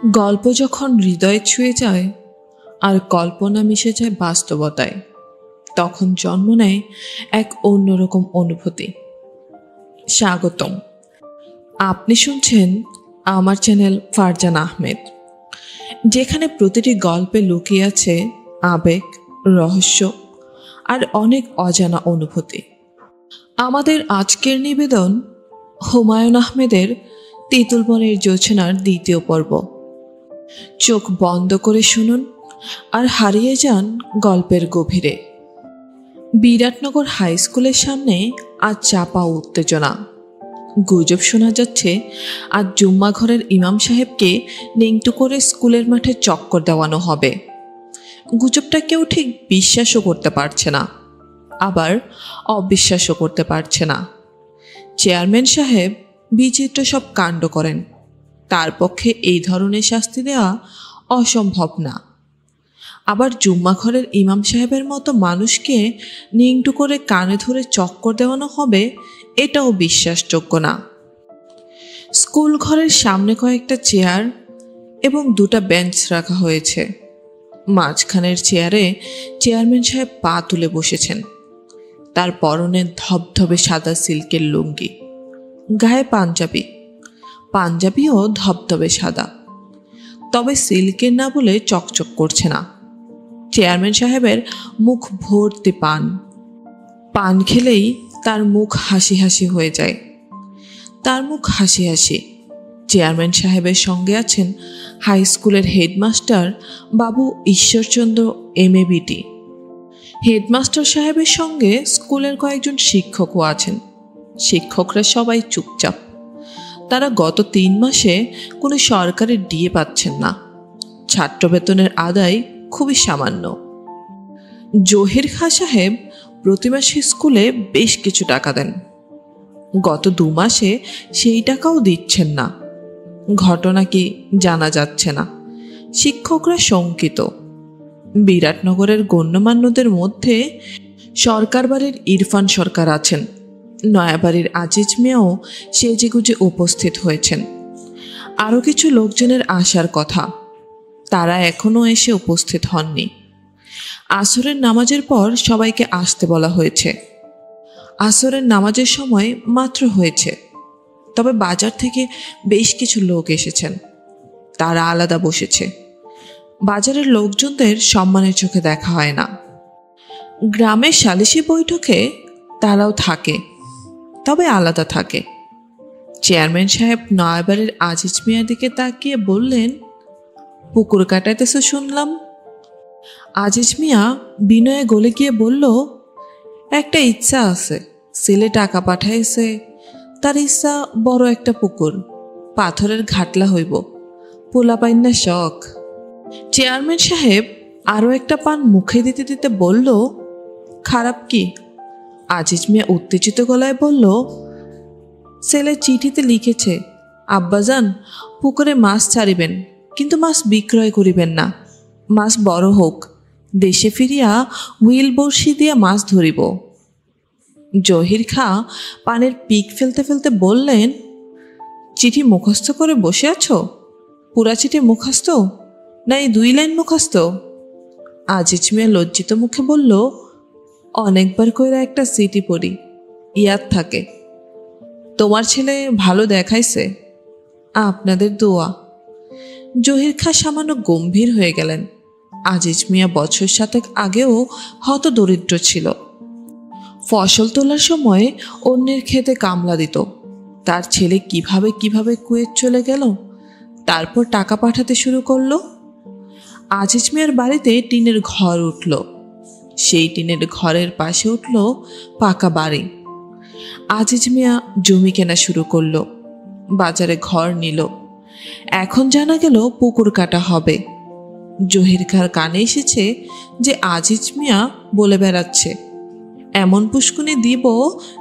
গল্প যখন হৃদয়ে ছুঁয়ে যায় আর কল্পনা মিশে যায় বাস্তবতায়, তখন জন্ম নেয় এক অন্যরকম অনুভূতি। স্বাগতম, আপনি শুনছেন আমার চ্যানেল ফারজান আহমেদ, যেখানে প্রতিটি গল্পে লুকিয়ে আছে আবেগ, রহস্য আর অনেক অজানা অনুভূতি। আমাদের আজকের নিবেদন হুমায়ুন আহমেদের তেঁতুল বনের জোছনার দ্বিতীয় পর্ব। চোখ বন্ধ করে শুনুন আর হারিয়ে যান গল্পের গভীরে। বিরাটনগর হাই স্কুলের সামনে আজ চাপা উত্তেজনা। গুজব শোনা যাচ্ছে আজ জুম্মা ঘরের ইমাম সাহেবকে নেংটু করে স্কুলের মাঠে চক্কর দেওয়ানো হবে। গুজবটা কেউ ঠিক বিশ্বাসও করতে পারছে না, আবার অবিশ্বাসও করতে পারছে না। চেয়ারম্যান সাহেব বিচিত্র সব কাণ্ড করেন, তার পক্ষে এই ধরনের শাস্তি দেওয়া অসম্ভব না। আবার জুম্মা ঘরের ইমাম সাহেবের মতো মানুষকে নিংটু করে কানে ধরে চক্কর দেওয়ানো হবে, এটাও বিশ্বাসযোগ্য না। স্কুল ঘরের সামনে কয়েকটা চেয়ার এবং দুটা বেঞ্চ রাখা হয়েছে। মাঝখানের চেয়ারে চেয়ারম্যান সাহেব পা তুলে বসেছেন। তার পরনে ধবধবে সাদা সিল্কের লুঙ্গি, গায়ে পাঞ্জাবিও ধবধবে সাদা, তবে সিল্কের না বলে চকচক করছে না। চেয়ারম্যান সাহেবের মুখ ভর্তি পান খেলেই তার মুখ হাসি হাসি হয়ে যায়। তার মুখ হাসি হাসি। চেয়ারম্যান সাহেবের সঙ্গে আছেন হাই স্কুলের হেডমাস্টার বাবু ঈশ্বরচন্দ্র MABD। হেডমাস্টার সাহেবের সঙ্গে স্কুলের কয়েকজন শিক্ষকও আছেন। শিক্ষকরা সবাই চুপচাপ। তারা গত 3 মাসে কোনো সরকারি ডিএ পাচ্ছেন না। ছাত্র বেতনের আদায় খুবই সামান্য। জহির খাঁ সাহেব প্রতি মাসে স্কুলে বেশ কিছু টাকা দেন। গত 2 মাসে সেই টাকাও দিচ্ছেন না। ঘটনা কি জানা যাচ্ছে না। শিক্ষকরা শঙ্কিত। বিরাটনগরের গণ্যমান্যদের মধ্যে সরকার বাড়ির ইরফান সরকার আছেন। নয়াবাড়ির আজিজ মিয়াও সেজেগুজে উপস্থিত হয়েছেন। আরও কিছু লোকজনের আসার কথা, তারা এখনও এসে উপস্থিত হননি। আসরের নামাজের পর সবাইকে আসতে বলা হয়েছে। আসরের নামাজের সময় মাত্র হয়েছে, তবে বাজার থেকে বেশ কিছু লোক এসেছেন। তারা আলাদা বসেছে। বাজারের লোকজনদের সম্মানের চোখে দেখা হয় না। গ্রামের সালিশি বৈঠকে তারাও থাকে, তবে আলাদা থাকে। চেয়ারম্যান সাহেব নয়াবাড়ির আজিজ মিয়ার দিকে তাকিয়ে বললেন, পুকুর কাটাইতেছ শুনলাম। আজিজ মিয়া বিনয়ে গলে গিয়ে বলল, একটা ইচ্ছা আছে, ছেলে টাকা পাঠাইছে, তার ইচ্ছা বড় একটা পুকুর, পাথরের ঘাটলা হইব, পোলাপাইন্না শখ। চেয়ারম্যান সাহেব আরও একটা পান মুখে দিতে দিতে বলল, খারাপ কি? আজিজ মিয়া উত্তেজিত গলায় বলল, ছেলে চিঠিতে লিখেছে, আব্বাজান পুকুরে মাছ ছাড়িবেন, কিন্তু মাছ বিক্রয় করিবেন না। মাছ বড় হোক, দেশে ফিরিয়া হুইল বড়শি দিয়া মাছ ধরিব। জহির খাঁ পানের পিক ফেলতে ফেলতে বললেন, চিঠি মুখস্থ করে বসে আছো? পুরা চিঠি মুখস্থ, না এই 2 লাইন মুখস্থ? আজিজ মিয়া লজ্জিত মুখে বলল, অনেকবার কইরা একটা চিঠি পড়ি, ইয়াদ থাকে। তোমার ছেলে ভালো দেখাইছে, আপনাদের দোয়া। জহির খাঁ সামান্য গম্ভীর হয়ে গেলেন। আজিজ মিয়া বছর 7 আগেও হত দরিদ্র ছিল। ফসল তোলার সময় অন্যের ক্ষেতে কামলা দিত। তার ছেলে কিভাবে কুয়েত চলে গেল, তারপর টাকা পাঠাতে শুরু করলো। আজিজ মিয়ার বাড়িতে টিনের ঘর উঠল। সেই টিনের ঘরের পাশে উঠল পাকা বাড়ি। আজিজ মিয়া জমি কেনা শুরু করলো, বাজারে ঘর নিল। এখন জানা গেল পুকুর কাটা হবে। জহির খাঁর কানে এসেছে যে আজিজ মিয়া বলে বেড়াচ্ছে, এমন পুষ্কুনি দিব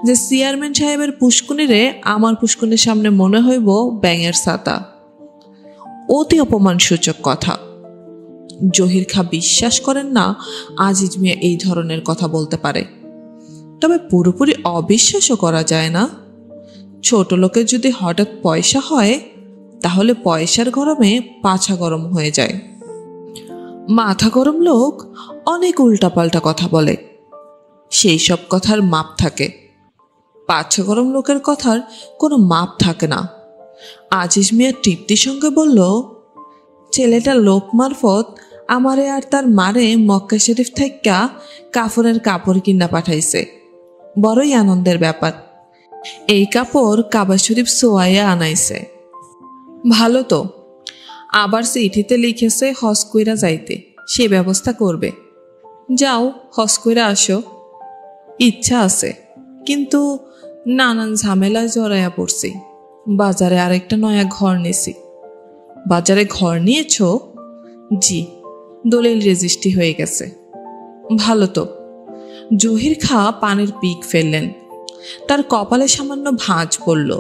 যে চেয়ারম্যান সাহেবের পুষ্কুনিরে আমার পুষ্কুনির সামনে মনে হইব ব্যাঙের ছাতা। অতি অপমানসূচক কথা। জহির খাঁ বিশ্বাস করেন না আজিজ মিয়া এই ধরনের কথা বলতে পারে, তবে পুরোপুরি অবিশ্বাসও করা যায় না। ছোট লোকের যদি হঠাৎ পয়সা হয় তাহলে পয়সার গরমে পাছা গরম হয়ে যায়। মাথা গরম লোক অনেক উল্টাপাল্টা কথা বলে, সেই সব কথার মাপ থাকে। পাছা গরম লোকের কথার কোনো মাপ থাকে না। আজিজ মিয়া তৃপ্তির সঙ্গে বলল, ছেলেটা লোক মারফত আমারে আর তার মারে মক্কা শরীফ থেকে কাপড়ের কাপড় কিনা পাঠাইছে। বড়ই আনন্দের ব্যাপার। এই কাপড় কাবা শরীফ সোয়াইয়া আনাইছে। ভালো তো, আবার চিঠিতে লিখেছে হজ কইরা যাইতে, সে ব্যবস্থা করবে। যাও, হজ কইরা আসো। ইচ্ছা আছে, কিন্তু নানান ঝামেলায় জড়াইয়া পড়ছি। বাজারে আরেকটা নয়া ঘর নিছি। বাজারে ঘর নিয়েছ? জি, দলিল রেজিস্ট্রি হয়ে গেছে। ভালো তো। জহির খাঁ পানির পিক ফেললেন। তার কপালে সামান্য ভাঁজ পড়ল।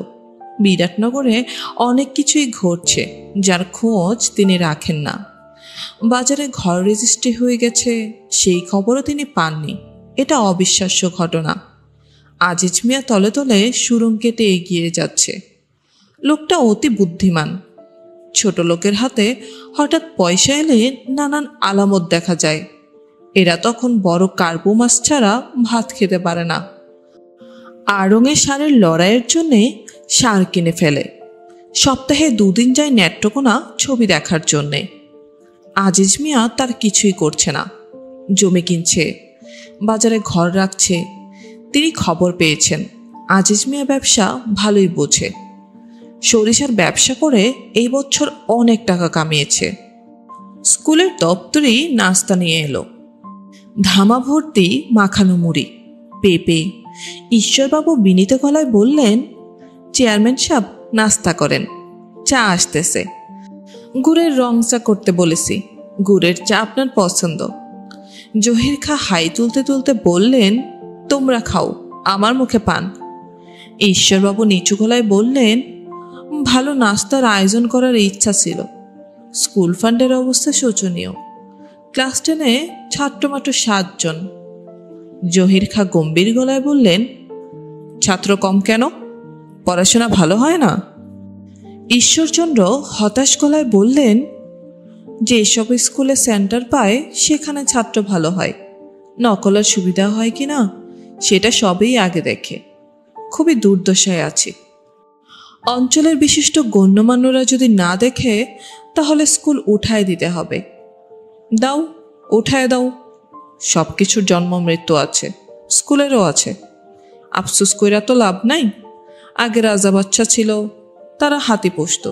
বিরাটনগরে অনেক কিছুই ঘটছে যার খোঁজ তিনি রাখেন না। বাজারে ঘর রেজিস্ট্রি হয়ে গেছে সেই খবরও তিনি পাননি। এটা অবিশ্বাস্য ঘটনা। আজিজ মিয়া তলে তলে সুরঙ্গ কেটে এগিয়ে যাচ্ছে। লোকটা অতি বুদ্ধিমান। ছোট লোকের হাতে হঠাৎ পয়সা এলে নানান আলামত দেখা যায়। এরা তখন বড় কার্পু মাছ ছাড়া ভাত খেতে পারে না। আড়ঙে ষাঁড়ের লড়াইয়ের জন্যে ষাঁড় কিনে ফেলে। সপ্তাহে 2 দিন যায় নেত্রকোনা ছবি দেখার জন্যে। আজিজ মিয়া তার কিছুই করছে না। জমি কিনছে, বাজারে ঘর রাখছে। তিনি খবর পেয়েছেন আজিজ মিয়া ব্যবসা ভালোই বোঝে। সরিষার ব্যবসা করে এই বছর অনেক টাকা কামিয়েছে। স্কুলের দপ্তরেই নাস্তা নিয়ে এলো। ধামা ভর্তি মাখানো মুড়ি, পেঁপে। ঈশ্বরবাবু বিনীত গলায় বললেন, চেয়ারম্যান সাহেব নাস্তা করেন, চা আসতেছে। গুড়ের রং চা করতে বলেছি, গুড়ের চা আপনার পছন্দ। জহির খাঁ হাই তুলতে তুলতে বললেন, তোমরা খাও, আমার মুখে পান। ঈশ্বরবাবু নিচু গলায় বললেন, ভালো নাস্তার আয়োজন করার ইচ্ছা ছিল। স্কুল ফান্ডের অবস্থা শোচনীয়। ক্লাস 10-এ ছাত্রমাত্র 7 জন। জহির খাঁ গম্ভীর গলায় বললেন, ছাত্র কম কেন? পড়াশোনা ভালো হয় না? ঈশ্বরচন্দ্র হতাশ গলায় বললেন, যেসব স্কুলে সেন্টার পায় সেখানে ছাত্র ভালো হয়। নকলের সুবিধা হয় কি না সেটা সবেই আগে দেখে। খুবই দুর্দশায় আছি। অঞ্চলের বিশিষ্ট গণ্যমান্যরা যদি না দেখে তাহলে স্কুল উঠায় দিতে হবে। দাও, উঠায় দাও। সব কিছুর জন্ম মৃত্যু আছে, স্কুলেরও আছে। আফসোস কইরা তো লাভ নাই। আগে রাজা বাচ্চা ছিল, তারা হাতি পুষত।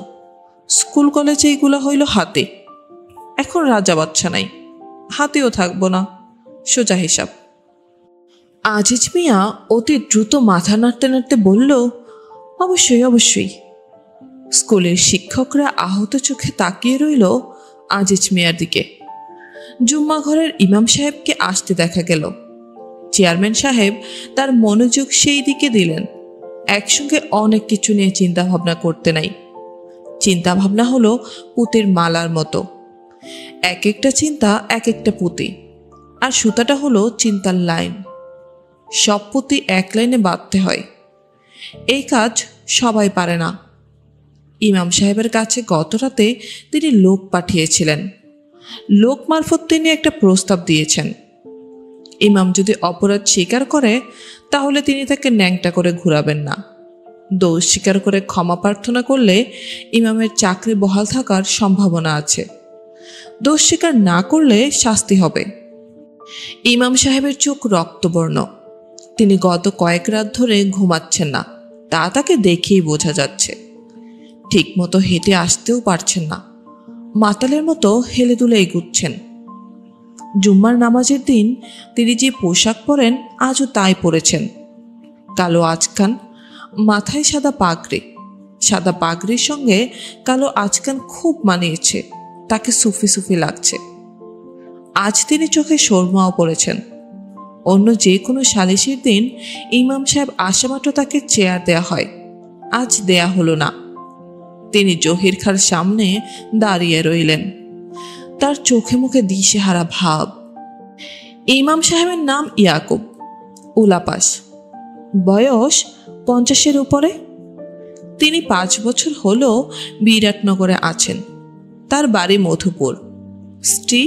স্কুল কলেজে এইগুলো হইল হাতি। এখন রাজা বাচ্চা নাই, হাতিও থাকবো না, সোজা হিসাব। আজিজ মিয়া অতি দ্রুত মাথা নাড়তে নাড়তে বলল, অবশ্যই অবশ্যই। স্কুলের শিক্ষকরা আহত চোখে তাকিয়ে রইল আজিজ মিয়ার দিকে। জুম্মা ঘরের ইমাম সাহেবকে আসতে দেখা গেল। চেয়ারম্যান সাহেব তার মনোযোগ সেই দিকে দিলেন। একসঙ্গে অনেক কিছু নিয়ে চিন্তা ভাবনা করতে নাই। চিন্তা ভাবনা হলো পুঁতির মালার মতো। এক একটা চিন্তা এক একটা পুঁতি, আর সুতাটা হলো চিন্তার লাইন। সব পুঁতি এক লাইনে বাঁধতে হয়। এই কাজ সবাই পারে না। ইমাম সাহেবের কাছে গত রাতে তিনি লোক পাঠিয়েছিলেন। লোক মারফত তিনি একটা প্রস্তাব দিয়েছেন। ইমাম যদি অপরাধ স্বীকার করে তাহলে তিনি তাকে ন্যাংটা করে ঘুরাবেন না। দোষ স্বীকার করে ক্ষমা প্রার্থনা করলে ইমামের চাকরি বহাল থাকার সম্ভাবনা আছে। দোষ স্বীকার না করলে শাস্তি হবে। ইমাম সাহেবের চোখ রক্তবর্ণ। তিনি গত কয়েক রাত ধরে ঘুমাচ্ছেন না, তা তাকে দেখেই বোঝা যাচ্ছে। ঠিকমতো হেঁটে আসতেও পারছেন না, মাতালের মতো হেলে দুলে এগুচ্ছেন। জুম্মার নামাজের দিন তিনি যে পোশাক পরেন আজও তাই পরেছেন। কালো আচকান, মাথায় সাদা পাগড়ি। সাদা পাগড়ির সঙ্গে কালো আচকান খুব মানিয়েছে, তাকে সুফি সুফি লাগছে। আজ তিনি চোখে সুরমাও পড়েছেন। অন্য যে কোনো সালিসির দিন ইমাম সাহেব আসামাত্র তাকে চেয়ার দেয়া হয়, আজ দেয়া হলো না। তিনি জহির খাঁর সামনে দাঁড়িয়ে রইলেন। তার চোখে মুখে দিশেহারা ভাব। ইমাম সাহেবের নাম ইয়াকুব, উলাপাস। বয়স 50-এর উপরে। তিনি 5 বছর হলো বিরাটনগরে আছেন। তার বাড়ি মধুপুর। স্ত্রী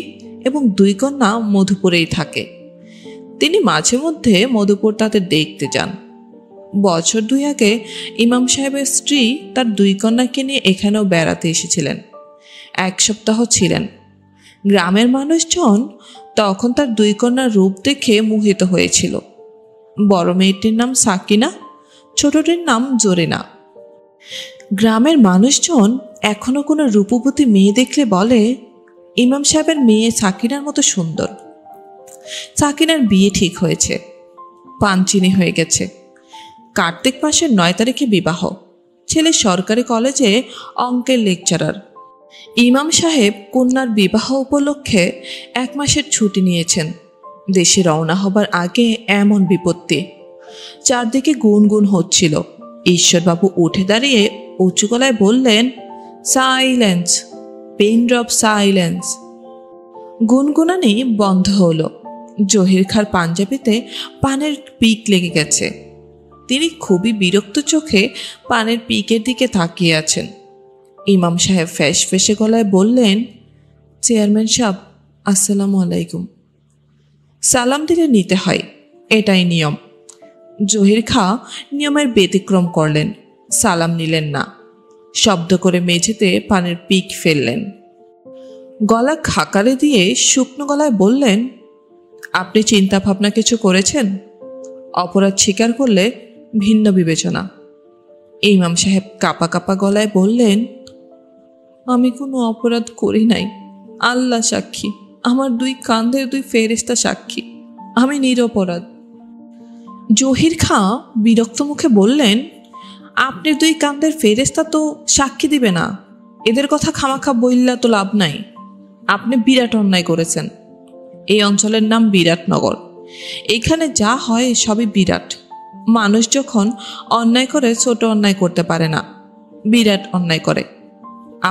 এবং 2 কন্যা মধুপুরেই থাকে। তিনি মাঝে মধ্যে মধুপুর তাদের দেখতে যান। বছর 2 আগে ইমাম সাহেবের স্ত্রী তার 2 কন্যাকে নিয়ে এখানেও বেড়াতে এসেছিলেন। 1 সপ্তাহ ছিলেন। গ্রামের মানুষজন তখন তার 2 কন্যার রূপ দেখে মোহিত হয়েছিল। বড় মেয়েটির নাম সাকিনা, ছোটটির নাম জরিনা। গ্রামের মানুষজন এখনো কোনো রূপবতী মেয়ে দেখলে বলে, ইমাম সাহেবের মেয়ে সাকিনার মতো সুন্দর। সাকিনার বিয়ে ঠিক হয়েছে, পানচিনি হয়ে গেছে। কার্তিক মাসের 9 তারিখে বিবাহ। ছেলে সরকারি কলেজে অঙ্কের লেকচারার। ইমাম সাহেব কন্যার বিবাহ উপলক্ষে 1 মাসের ছুটি নিয়েছেন। দেশে রওনা হবার আগে এমন বিপত্তি। চারদিকে গুনগুন হচ্ছিল। ঈশ্বরবাবু উঠে দাঁড়িয়ে উঁচু গলায় বললেন, সাইলেন্স, পেন ড্রপ সাইলেন্স। গুনগুনানি বন্ধ হলো। জহির খাঁর পাঞ্জাবিতে পানের পিক লেগে গেছে। তিনি খুবই বিরক্ত চোখে পানের পিকের দিকে তাকিয়ে আছেন। ইমাম সাহেব ফ্যাস ফেসে গলায় বললেন, চেয়ারম্যান সাহেব, আসসালামু আলাইকুম। সালাম দিলে নিতে হয়, এটাই নিয়ম। জহির খাঁ নিয়মের ব্যতিক্রম করলেন, সালাম নিলেন না। শব্দ করে মেঝেতে পানের পিক ফেললেন। গলা খাকারে দিয়ে শুকনো গলায় বললেন, আপনি চিন্তা ভাবনা কিছু করেছেন? অপরাধ স্বীকার করলে ভিন্ন বিবেচনা। ইমাম সাহেব কাপা কাপা গলায় বললেন, আমি কোনো অপরাধ করি নাই, আল্লাহ সাক্ষী, আমার 2 কাঁধের 2 ফেরেশতা সাক্ষী, আমি নিরপরাধ। জহির খাঁ বিরক্ত মুখে বললেন, আপনার 2 কাঁধের ফেরেশতা তো সাক্ষী দিবে না, এদের কথা খামাখা বইল্লা তো লাভ নাই। আপনি বিরাট অন্যায় করেছেন। এই অঞ্চলের নাম বিরাটনগর। এখানে যা হয় সবই বিরাট। মানুষ যখন অন্যায় করে ছোট অন্যায় করতে পারে না, বিরাট অন্যায় করে।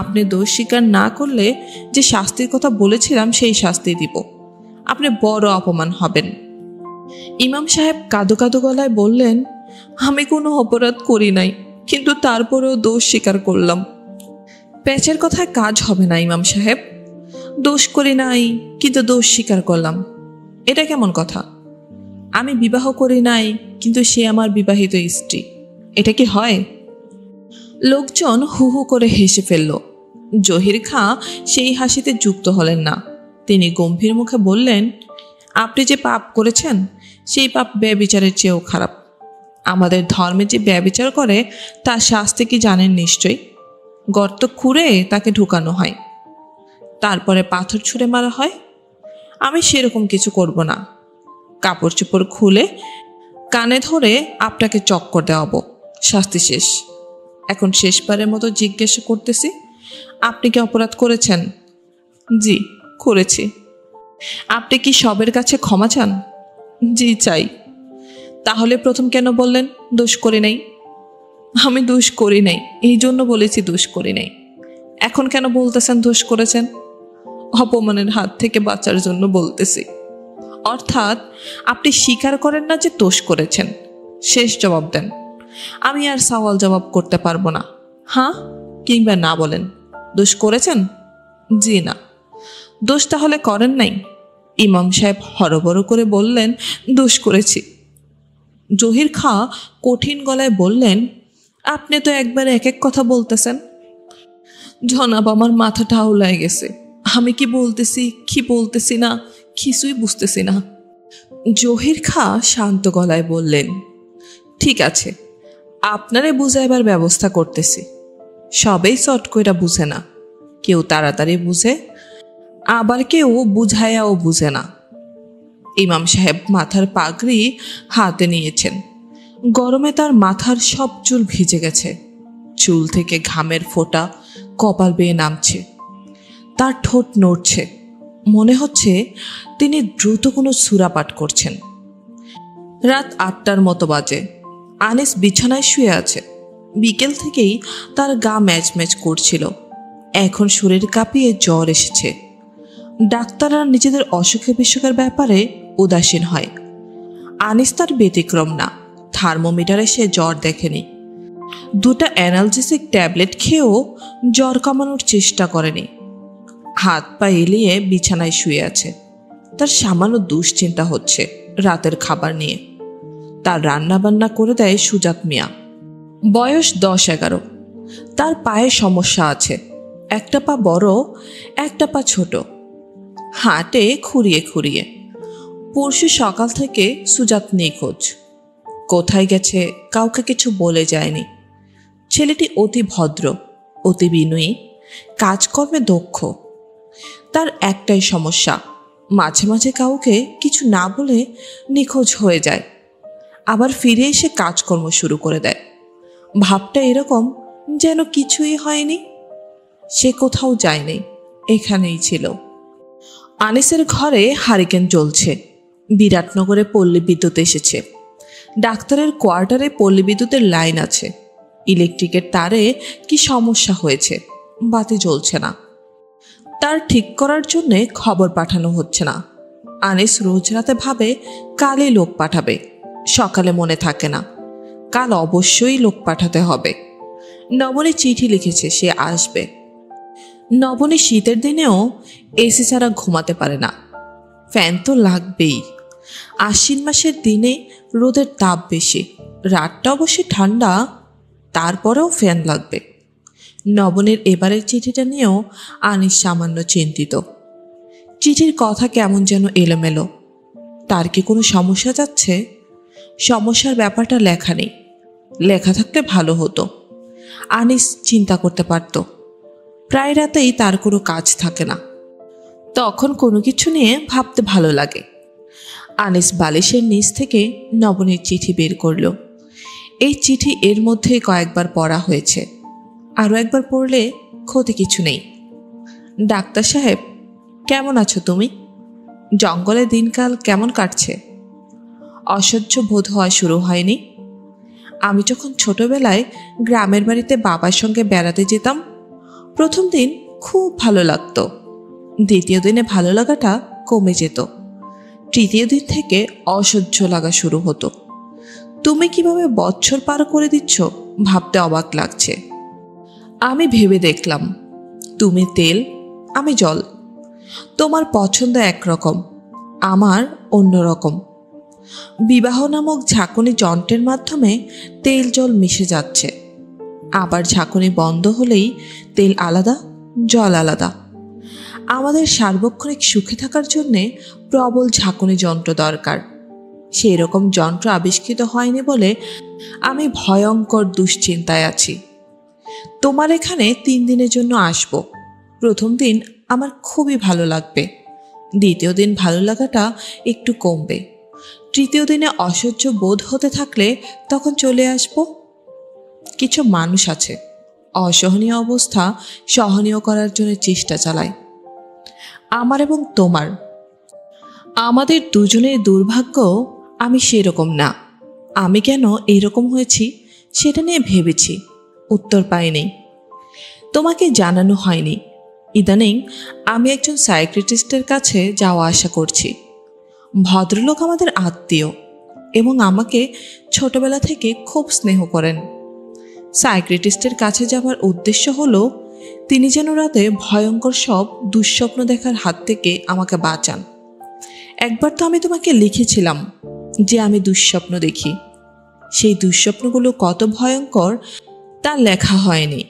আপনি দোষ স্বীকার না করলে যে শাস্তির কথা বলেছিলাম সেই শাস্তি দিব। আপনি বড় অপমান হবেন। ইমাম সাহেব কাঁদো কাঁদো গলায় বললেন, আমি কোনো অপরাধ করি নাই, কিন্তু তারপরেও দোষ স্বীকার করলাম। প্যাচের কথায় কাজ হবে না ইমাম সাহেব। দোষ করি নাই কিন্তু দোষ স্বীকার করলাম, এটা কেমন কথা? আমি বিবাহ করি নাই কিন্তু সে আমার বিবাহিত স্ত্রী, এটা কি হয়? লোকজন হু হু করে হেসে ফেলল। জহির খাঁ সেই হাসিতে যুক্ত হলেন না। তিনি গম্ভীর মুখে বললেন, আপনি যে পাপ করেছেন সেই পাপ ব্যভিচারের চেয়েও খারাপ। আমাদের ধর্মে যে ব্যভিচার করে তার শাস্তি কি জানেন নিশ্চয়ই। গর্ত খুঁড়ে তাকে ঢুকানো হয়, তারপরে পাথর ছুঁড়ে মারা হয়। আমি সেরকম কিছু করব না। কাপড় চোপড় খুলে কানে ধরে আপনাকে চক্কর দেওয়াবো, শাস্তি শেষ। এখন শেষবারের মতো জিজ্ঞাসা করতেছি, আপনি কি অপরাধ করেছেন? জি করেছি। আপনি কি সবের কাছে ক্ষমা চান? জি চাই। তাহলে প্রথম কেন বললেন দোষ করি নাই? আমি দোষ করি নাই, এই জন্য বলেছি দোষ করি নাই। এখন কেন বলতেছেন দোষ করেছেন? অপমানের হাত থেকে বাঁচার জন্য বলতেছি। অর্থাৎ আপনি স্বীকার করেন না যে দোষ করেছেন। শেষ জবাব দেন। আমি আর সওয়াল জবাব করতে পারবো না। হ্যাঁ কিংবা না বলেন। দোষ করেছেন? জি না। দোষ তাহলে করেন নাই? ইমাম সাহেব হরবড় করে বললেন, দোষ করেছি। জহির খাঁ কঠিন গলায় বললেন, আপনি তো একবার এক এক কথা বলতেছেন। জনাব, আমার মাথাটা আউলায় গেছে। আমি কি বলতেছি কি বলতেছি না কিছুই বুঝতেছি না। জহির খাঁ শান্ত গলায় বললেন, ঠিক আছে, আপনারে বুঝাইবার ব্যবস্থা করতেছি। সবেই চট কইরা বুঝে না, কেউ তাড়াতাড়ি বুঝে, আবার কেউ বুঝাইয়াও বুঝে না। ইমাম সাহেব মাথার পাগড়ি হাতে নিয়েছেন। গরমে তার মাথার সব চুল ভিজে গেছে। চুল থেকে ঘামের ফোঁটা কপাল বেয়ে নামছে। তার ঠোঁট নড়ছে। মনে হচ্ছে তিনি দ্রুত কোনো সূরা পাঠ করছেন। রাত 8টার মতো বাজে। আনিস বিছানায় শুয়ে আছে। বিকেল থেকেই তার গা ম্যাচ ম্যাচ করছিল। এখন শরীর কাঁপিয়ে জ্বর এসেছে। ডাক্তাররা নিজেদের অসুখে বিসুখের ব্যাপারে উদাসীন হয়। আনিস তার ব্যতিক্রম না। থার্মোমিটারে সে জ্বর দেখেনি। দুটো অ্যানালজেসিক ট্যাবলেট খেয়েও জ্বর কমানোর চেষ্টা করেনি। হাত পা এলিয়ে বিছানায় শুয়ে আছে। তার সামান্য দুশ্চিন্তা হচ্ছে রাতের খাবার নিয়ে। তার রান্নাবান্না করে দেয় সুজাত মিয়া। বয়স 10-11। তার পায়ে সমস্যা আছে, একটা পা বড়, একটা পা ছোট, হাঁটে খুঁড়িয়ে খুঁড়িয়ে। পরশু সকাল থেকে সুজাত নিখোঁজ। কোথায় গেছে কাউকে কিছু বলে যায়নি। ছেলেটি অতি ভদ্র, অতি বিনয়ী, কাজকর্মে দক্ষ। তার একটাই সমস্যা, মাঝে মাঝে কাউকে কিছু না বলে নিখোঁজ হয়ে যায়, আবার ফিরে এসে কাজকর্ম শুরু করে দেয়। ভাবটা এরকম যেন কিছুই হয়নি। সে কোথাও যায়নি, এখানেই ছিল। আনিসের ঘরে হারিকেন জ্বলছে। বিরাটনগরে পল্লী বিদ্যুৎ এসেছে। ডাক্তারের কোয়ার্টারে পল্লী বিদ্যুতের লাইন আছে। ইলেকট্রিকের তারে কি সমস্যা হয়েছে, বাতি জ্বলছে না। তার ঠিক করার জন্যে খবর পাঠানো হচ্ছে না। আনিস রোজ রাতে ভাবে কালই লোক পাঠাবে, সকালে মনে থাকে না। কাল অবশ্যই লোক পাঠাতে হবে। নবনী চিঠি লিখেছে সে আসবে। নবনী শীতের দিনেও এসি ছাড়া ঘুমাতে পারে না। ফ্যান তো লাগবেই। আশ্বিন মাসের দিনে রোদের তাপ বেশি, রাতটা অবশ্যই ঠান্ডা, তারপরেও ফ্যান লাগবে। নবনীর এবারের চিঠিটা নিয়েও আনিস সামান্য চিন্তিত। চিঠির কথা কেমন যেন এলোমেলো। তার কি কোনো সমস্যা যাচ্ছে? সমস্যার ব্যাপারটা লেখা নেই। লেখা থাকলে ভালো হতো। আনিস চিন্তা করতে পারত। প্রায় রাতেই তার কোনো কাজ থাকে না, তখন কোনো কিছু নিয়ে ভাবতে ভালো লাগে। আনিস বালিশের নিচ থেকে নবনীর চিঠি বের করল। এই চিঠি এর মধ্যেই কয়েকবার পড়া হয়েছে, আরও একবার পড়লে ক্ষতি কিছু নেই। ডাক্তার সাহেব, কেমন আছো তুমি? জঙ্গলে দিনকাল কেমন কাটছে? অসহ্য বোধ হওয়া শুরু হয়নি? আমি যখন ছোটবেলায় গ্রামের বাড়িতে বাবার সঙ্গে বেড়াতে যেতাম, প্রথম দিন খুব ভালো লাগতো। দ্বিতীয় দিনে ভালো লাগাটা কমে যেত। তৃতীয় দিন থেকে অসহ্য লাগা শুরু হতো। তুমি কিভাবে বছর পার করে দিচ্ছ ভাবতে অবাক লাগছে। আমি ভেবে দেখলাম, তুমি তেল, আমি জল। তোমার পছন্দ একরকম, আমার অন্যরকম। বিবাহ নামক ঝাঁকুনি যন্ত্রের মাধ্যমে তেল জল মিশে যাচ্ছে। আবার ঝাঁকুনি বন্ধ হলেই তেল আলাদা, জল আলাদা। আমাদের সার্বক্ষণিক সুখে থাকার জন্যে প্রবল ঝাঁকুনি যন্ত্র দরকার। সেই রকম যন্ত্র আবিষ্কৃত হয়নি বলে আমি ভয়ঙ্কর দুশ্চিন্তায় আছি। তোমার এখানে 3 দিনের জন্য আসব। প্রথম দিন আমার খুবই ভালো লাগবে, দ্বিতীয় দিন ভালো লাগাটা একটু কমবে, তৃতীয় দিনে অসহ্য বোধ হতে থাকলে তখন চলে আসব। কিছু মানুষ আছে অসহনীয় অবস্থা সহনীয় করার জন্য চেষ্টা চালায়। আমার এবং তোমার, আমাদের দুজনের দুর্ভাগ্য আমি সেরকম না। আমি কেন এইরকম হয়েছি সেটা নিয়ে ভেবেছি, উত্তর পাইনি। তোমাকে জানানো হয়নি। ইদানিং আমি একজন সাইকিয়াট্রিস্টের কাছে যাওয়া আসা করছি। ভদ্রলোক আমাদের আত্মীয় এবং আমাকে ছোটবেলা থেকে খুব স্নেহ করেন। সাইকিয়াট্রিস্টের কাছে যাওয়ার উদ্দেশ্য হলো তিনি যেন রাতে ভয়ঙ্কর সব দুঃস্বপ্ন দেখার হাত থেকে আমাকে বাঁচান। একবার তো আমি তোমাকে লিখেছিলাম যে আমি দুঃস্বপ্ন দেখি। সেই দুঃস্বপ্নগুলো কত ভয়ঙ্কর তা লেখা হয়নি।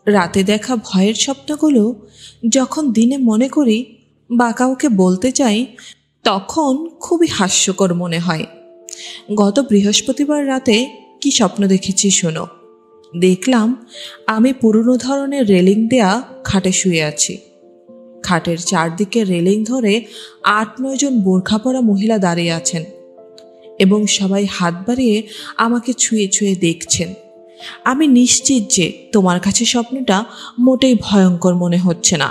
রাতে দেখা ভয়ের স্বপ্নগুলো যখন দিনে মনে করি বা কাউকে বলতে চাই, তখন খুবই হাস্যকর মনে হয়। গত বৃহস্পতিবার রাতে কি স্বপ্ন দেখেছি শোনো। দেখলাম আমি পুরনো ধরনের রেলিং দেয়া খাটে শুয়ে আছি। খাটের চারদিকে রেলিং ধরে 8-9 জন বোরখা পরা মহিলা দাঁড়িয়ে আছেন এবং সবাই হাত বাড়িয়ে আমাকে ছুঁয়ে ছুঁয়ে দেখছেন। আমি নিশ্চিত যে তোমার কাছে স্বপ্নটা মোটেই ভয়ঙ্কর মনে হচ্ছে না,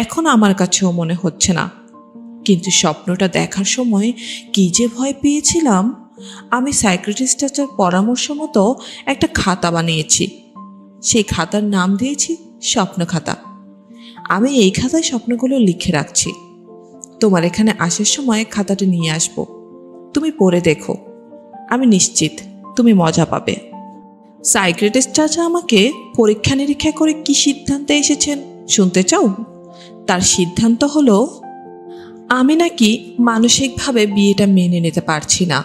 এখন আমার কাছেও মনে হচ্ছে না। কিন্তু স্বপ্নটা দেখার সময় কি যে ভয় পেয়েছিলাম। আমি সাইকিয়াট্রিস্টের পরামর্শ মতো একটা খাতা বানিয়েছি। সেই খাতার নাম দিয়েছি স্বপ্ন খাতা। আমি এই খাতায় স্বপ্নগুলো লিখে রাখছি। তোমার এখানে আসার সময় খাতাটা নিয়ে আসব, তুমি পড়ে দেখো। আমি নিশ্চিত তুমি মজা পাবে। সাইকিয়াট্রিস্ট চাচা আমাকে পরীক্ষা নিরীক্ষা করে কি সিদ্ধান্তে এসেছেন শুনতে চাও? তার সিদ্ধান্ত হলো আমি নাকি মানসিকভাবে বিয়েটা মেনে নিতে পারছি না।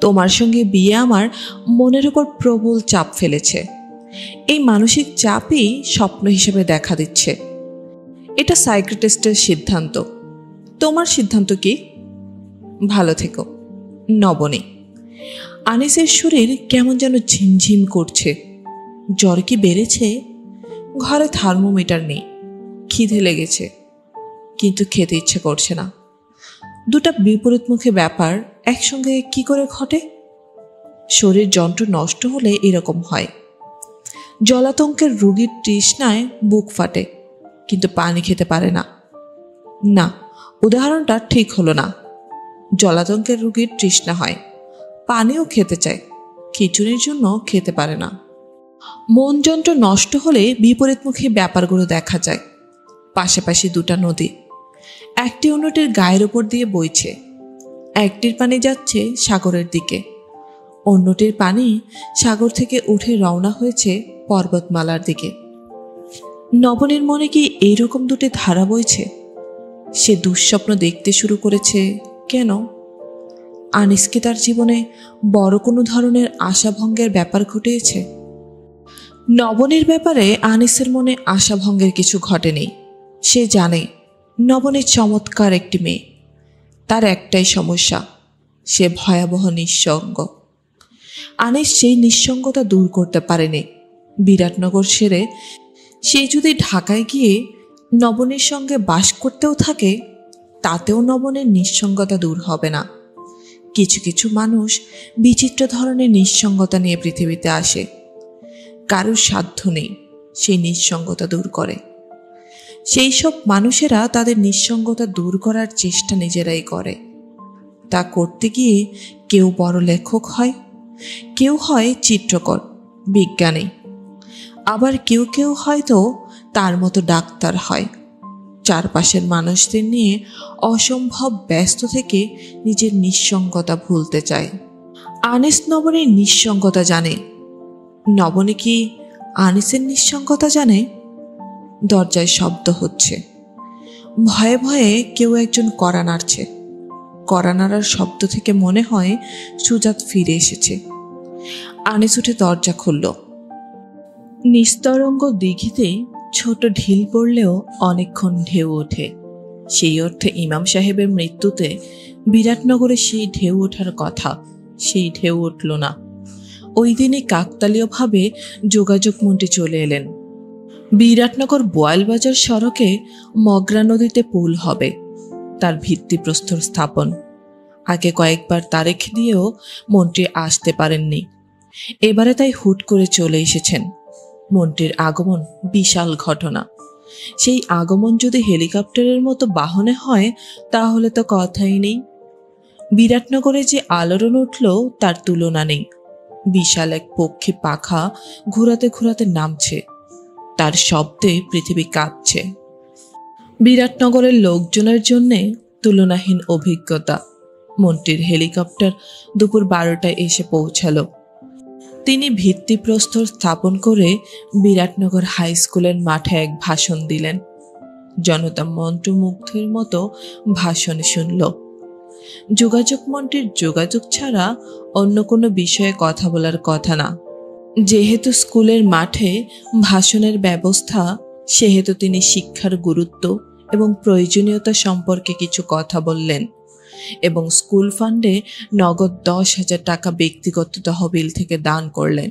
তোমার সঙ্গে বিয়ে আমার মনের উপর প্রবল চাপ ফেলেছে। এই মানসিক চাপই স্বপ্ন হিসেবে দেখা দিচ্ছে। এটা সাইকিয়াট্রিস্টের সিদ্ধান্ত। তোমার সিদ্ধান্ত কি? ভালো থেকো, নবনী। আনিসের শরীর কেমন যেন ঝিমঝিম করছে। জ্বর কি বেড়েছে? ঘরে থার্মোমিটার নেই। খিদে লেগেছে, কিন্তু খেতে ইচ্ছে করছে না। দুটা বিপরীতমুখী ব্যাপার একসঙ্গে কি করে ঘটে? শরীর যন্ত্র নষ্ট হলে এরকম হয়। জলাতঙ্কের রোগীর তৃষ্ণায় বুক ফাটে, কিন্তু পানি খেতে পারে না। না, উদাহরণটা ঠিক হলো না। জলাতঙ্কের রোগীর তৃষ্ণা হয়, পানিও খেতে চায়, খিচুড়ির জন্য খেতে পারে না। মন যন্ত্র নষ্ট হলে বিপরীতমুখী ব্যাপারগুলো দেখা যায়। পাশাপাশি দুটা নদী, একটি অন্যটির গায়ের ওপর দিয়ে বইছে। একটির পানি যাচ্ছে সাগরের দিকে, অন্যটির পানি সাগর থেকে উঠে রওনা হয়েছে পর্বতমালার দিকে। নবনীর মনে কি এইরকম দুটি ধারা বইছে? সে দুঃস্বপ্ন দেখতে শুরু করেছে কেন? আনিস কি তার জীবনে বড় কোনো ধরনের আশাভঙ্গের ব্যাপার ঘটিয়েছে? নবনীর ব্যাপারে আনিসের মনে আশাভঙ্গের কিছু ঘটেনি। সে জানে নবনী চমৎকার একটি মেয়ে। তার একটাই সমস্যা, সে ভয়াবহ নিঃসঙ্গ। আনিস সেই নিঃসঙ্গতা দূর করতে পারেনি। বিরাটনগর ছেড়ে সে যদি ঢাকায় গিয়ে নবনীর সঙ্গে বাস করতেও থাকে, তাতেও নবনীর নিঃসঙ্গতা দূর হবে না। কিছু কিছু মানুষ বিচিত্র ধরনের নিঃসঙ্গতা নিয়ে পৃথিবীতে আসে। কারোর সাধ্য নেই সেই নিঃসঙ্গতা দূর করে। সেই সব মানুষেরা তাদের নিঃসঙ্গতা দূর করার চেষ্টা নিজেরাই করে। তা করতে গিয়ে কেউ বড় লেখক হয়, কেউ হয় চিত্রকর, বিজ্ঞানী, আবার কেউ কেউ হয়তো তার মতো ডাক্তার হয়। চারপাশের মানুষদের নিয়ে অসম্ভব ব্যস্ত থেকে নিজের নিঃসঙ্গতা ভুলতে চায়। আনিস নবনীর নিঃসঙ্গতা জানে। নবনী কি আনিসের নিঃসঙ্গতা জানে? দরজায় শব্দ হচ্ছে। ভয়ে ভয়ে কেউ একজন কড়া নাড়ছে। কড়া নাড়ার শব্দ থেকে মনে হয় সুজাত ফিরে এসেছে। আনিস উঠে দরজা খুলল। নিস্তরঙ্গ দিঘিতে ছোট ঢিল পড়লেও অনেকক্ষণ ঢেউ ওঠে। সেই অর্থে ইমাম সাহেবের মৃত্যুতে বিরাটনগরে সেই ঢেউ ওঠার কথা, সেই ঢেউ উঠল না। ওই দিনই কাকতালীয়ভাবে যোগাযোগ মন্ত্রী চলে এলেন। বিরাটনগর বোয়ালবাজার সড়কে মগরা নদীতে পুল হবে, তার ভিত্তিপ্রস্তর স্থাপন। আগে কয়েকবার তারিখ দিয়েও মন্ত্রী আসতে পারেননি। এবারে তাই হুট করে চলে এসেছেন। মন্ত্রীর আগমন বিশাল ঘটনা। সেই আগমন যদি হেলিকপ্টারের মতো বাহনে হয় তাহলে তো কথাই নেই। বিরাটনগরে যে আলোড়ন উঠল তার তুলনা নেই। বিশাল এক পক্ষী পাখা ঘোরাতে ঘোরাতে নামছে, তার শব্দে পৃথিবী কাঁপছে। বিরাটনগরের লোকজনের জন্যে তুলনাহীন অভিজ্ঞতা। মন্ত্রীর হেলিকপ্টার দুপুর 12টায় এসে পৌঁছালো। তিনি ভিত্তিপ্রস্তর স্থাপন করে বিরাটনগর হাই স্কুলের মাঠে এক ভাষণ দিলেন। জনতা মন্ত্রমুগ্ধের মতো ভাষণ শুনল। যোগাযোগ মন্ত্রীর যোগাযোগ ছাড়া অন্য কোনো বিষয়ে কথা বলার কথা না। যেহেতু স্কুলের মাঠে ভাষণের ব্যবস্থা, সেহেতু তিনি শিক্ষার গুরুত্ব এবং প্রয়োজনীয়তা সম্পর্কে কিছু কথা বললেন এবং স্কুল ফান্ডে নগদ 10,000 টাকা ব্যক্তিগত তহবিল থেকে দান করলেন।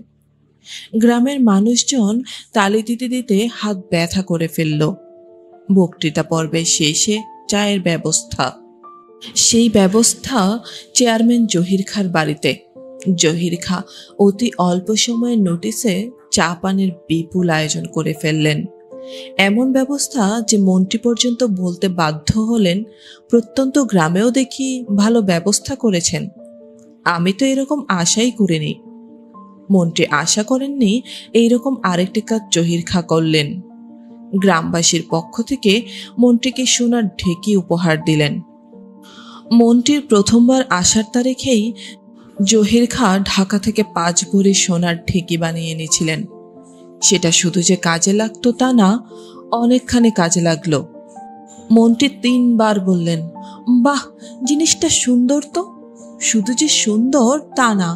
গ্রামের মানুষজন তালি দিতে দিতে হাত ব্যথা করে ফেলল। বক্তৃতা পর্বের শেষে চায়ের ব্যবস্থা। সেই ব্যবস্থা চেয়ারম্যান জহির খাঁর বাড়িতে। জহির খাঁ অতি অল্প সময়ের নোটিসে চা পানের বিপুল আয়োজন করে ফেললেন। এমন ব্যবস্থা যে মন্ত্রী পর্যন্ত বলতে বাধ্য হলেন, প্রত্যন্ত গ্রামেও দেখি ভালো ব্যবস্থা করেছেন। আমি তো এরকম আশাই করিনি। মন্ত্রী আশা করেননি এইরকম আরেকটি কাজ জহির খাঁ করলেন। গ্রামবাসীর পক্ষ থেকে মন্ত্রীকে সোনার ঢেকি উপহার দিলেন। মন্ত্রীর প্রথমবার আসার তারিখেই জহির খাঁ ঢাকা থেকে 5 ভরি সোনার ঢেঁকি বানিয়ে এনেছিলেন। সেটা শুধু যে কাজে লাগতো তা না, অনেকখানি কাজে লাগলো। মন্ত্রী 3 বার বললেন, বাহ, জিনিসটা সুন্দর তো। শুধু যে সুন্দর তা না,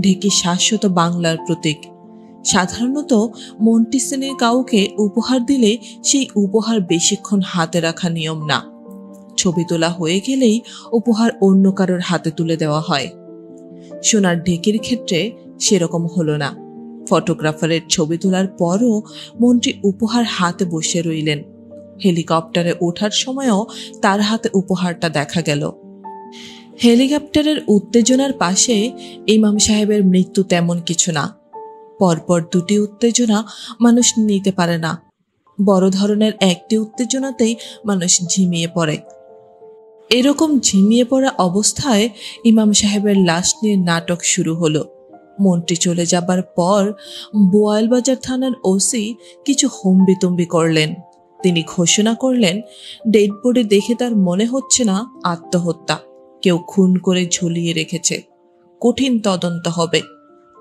ঢেঁকি শাশ্বত বাংলার প্রতীক। সাধারণত মন্ত্রী শ্রেণীর কাউকে উপহার দিলে সেই উপহার বেশিক্ষণ হাতে রাখা নিয়ম না। ছবি তোলা হয়ে গেলেই উপহার অন্য কারোর হাতে তুলে দেওয়া হয়। সোনার ঢেঁকির ক্ষেত্রে সেরকম হলো না। ফটোগ্রাফারের ছবি তোলার পরও মন্ত্রী উপহার হাতে বসে রইলেন। হেলিকপ্টারে ওঠার সময়ও তার হাতে উপহারটা দেখা গেল। হেলিকপ্টারের উত্তেজনার পাশে ইমাম সাহেবের মৃত্যু তেমন কিছু না। পরপর 2টি উত্তেজনা মানুষ নিতে পারে না। বড় ধরনের একটি উত্তেজনাতেই মানুষ ঝিমিয়ে পড়ে। এরকম ঝিমিয়ে পড়া অবস্থায় ইমাম সাহেবের লাশ নিয়ে নাটক শুরু হলো। মন্ত্রী চলে যাবার পর বোয়ালবাজার থানার ওসি কিছু হম্বিতম্বি করলেন। তিনি ঘোষণা করলেন, ডেড বডি দেখে তার মনে হচ্ছে না আত্মহত্যা, কেউ খুন করে ঝুলিয়ে রেখেছে। কঠিন তদন্ত হবে,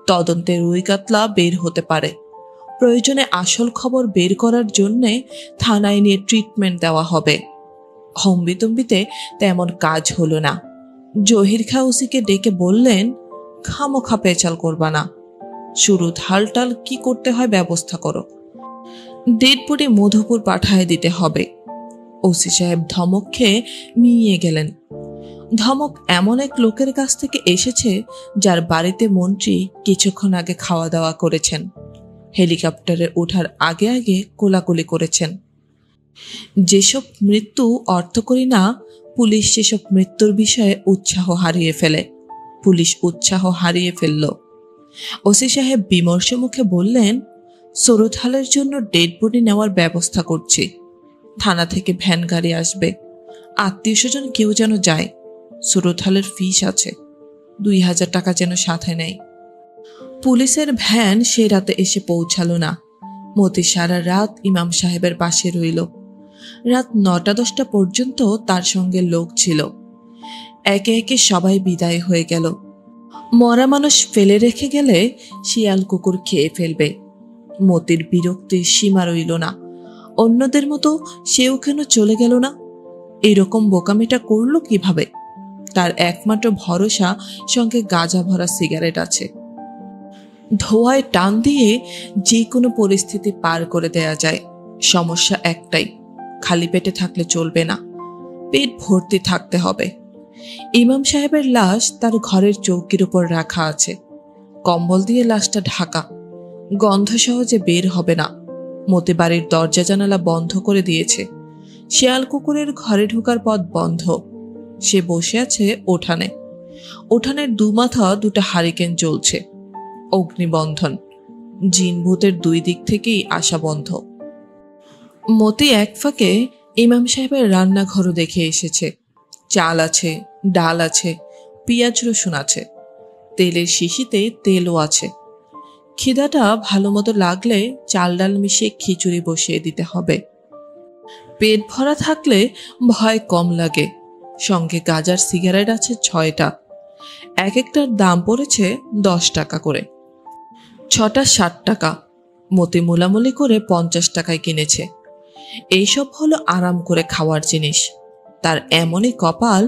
তদন্তে রুই কাতলা বের হতে পারে। প্রয়োজনে আসল খবর বের করার জন্যে থানায় নিয়ে ট্রিটমেন্ট দেওয়া হবে। হম্বিতম্বিতে তেমন কাজ হলো না। জহির খাঁ ওসিকে ডেকে বললেন, খামোখা পেঁচাল করবা না, শুরু ঢালটাল কি করতে হয় ব্যবস্থা করো। ডেড বডি মধুপুর পাঠায় দিতে হবে। ওসি সাহেব ধমক খেয়ে মিইয়ে গেলেন। ধমক এমন এক লোকের কাছ থেকে এসেছে যার বাড়িতে মন্ত্রী কিছুক্ষণ আগে খাওয়া দাওয়া করেছেন, হেলিকপ্টারে ওঠার আগে আগে কোলাকুলি করেছেন। যেসব মৃত্যু অর্থকরী না, পুলিশ সেসব মৃত্যুর বিষয়ে উৎসাহ হারিয়ে ফেলে। পুলিশ উৎসাহ হারিয়ে ফেলল। ওসি সাহেব বিমর্ষ মুখে বললেন, সরুথালের জন্য ডেড বডি নেওয়ার ব্যবস্থা করছি। থানা থেকে ভ্যান গাড়ি আসবে, আত্মীয় স্বজন কেউ যেন যায়। সরুথালের ফিস আছে, 2000 টাকা যেন সাথে নেয়। পুলিশের ভ্যান সে রাতে এসে পৌঁছালো না। মতি সারা রাত ইমাম সাহেবের পাশে রইল। রাত 9টা-10টা পর্যন্ত তার সঙ্গে লোক ছিল। একে একে সবাই বিদায় হয়ে গেল। মরা মানুষ ফেলে রেখে গেলে শিয়াল কুকুর খেয়ে ফেলবে। মতির বিরক্তির সীমা রইল না। অন্যদের মতো সেও কেন চলে গেল না? এরকম বোকামিটা করলো কিভাবে? তার একমাত্র ভরসা সঙ্গে গাঁজা ভরা সিগারেট আছে। ধোঁয়ায় টান দিয়ে যে কোনো পরিস্থিতি পার করে দেয়া যায়। সমস্যা একটাই, খালি পেটে থাকলে চলবে না, পেট ভর্তি থাকতে হবে। ইমাম সাহেবের লাশ তার ঘরের চৌকির উপর রাখা আছে। কম্বল দিয়ে লাশটা ঢাকা, গন্ধ সহজে বের হবে না। মতি বাড়ির দরজা জানালা বন্ধ করে দিয়েছে। শিয়াল কুকুরের ঘরে ঢোকার পথ বন্ধ। সে বসে আছে উঠানে। উঠানের দুমাথা 2টা হারিকেন জ্বলছে। অগ্নিবন্ধন, জিন ভূতের 2 দিক থেকেই আসা বন্ধ। মতি এক ফাঁকে ইমাম সাহেবের রান্নাঘরও দেখে এসেছে। চাল আছে, ডাল আছে, পেঁয়াজ রসুন আছে, তেলের শিশিতে তেলও আছে। খিদাটা ভালো মতো লাগলে চাল ডাল মিশিয়ে খিচুড়ি বসিয়ে দিতে হবে। পেট ভরা থাকলে ভয় কম লাগে। সঙ্গে গাজার সিগারেট আছে 6টা। এক একটার দাম পড়েছে 10 টাকা করে। 6টা 60 টাকা। মতি মোলামুলি করে 50 টাকায় কিনেছে। এইসব হলো আরাম করে খাওয়ার জিনিস। তার এমনই কপাল,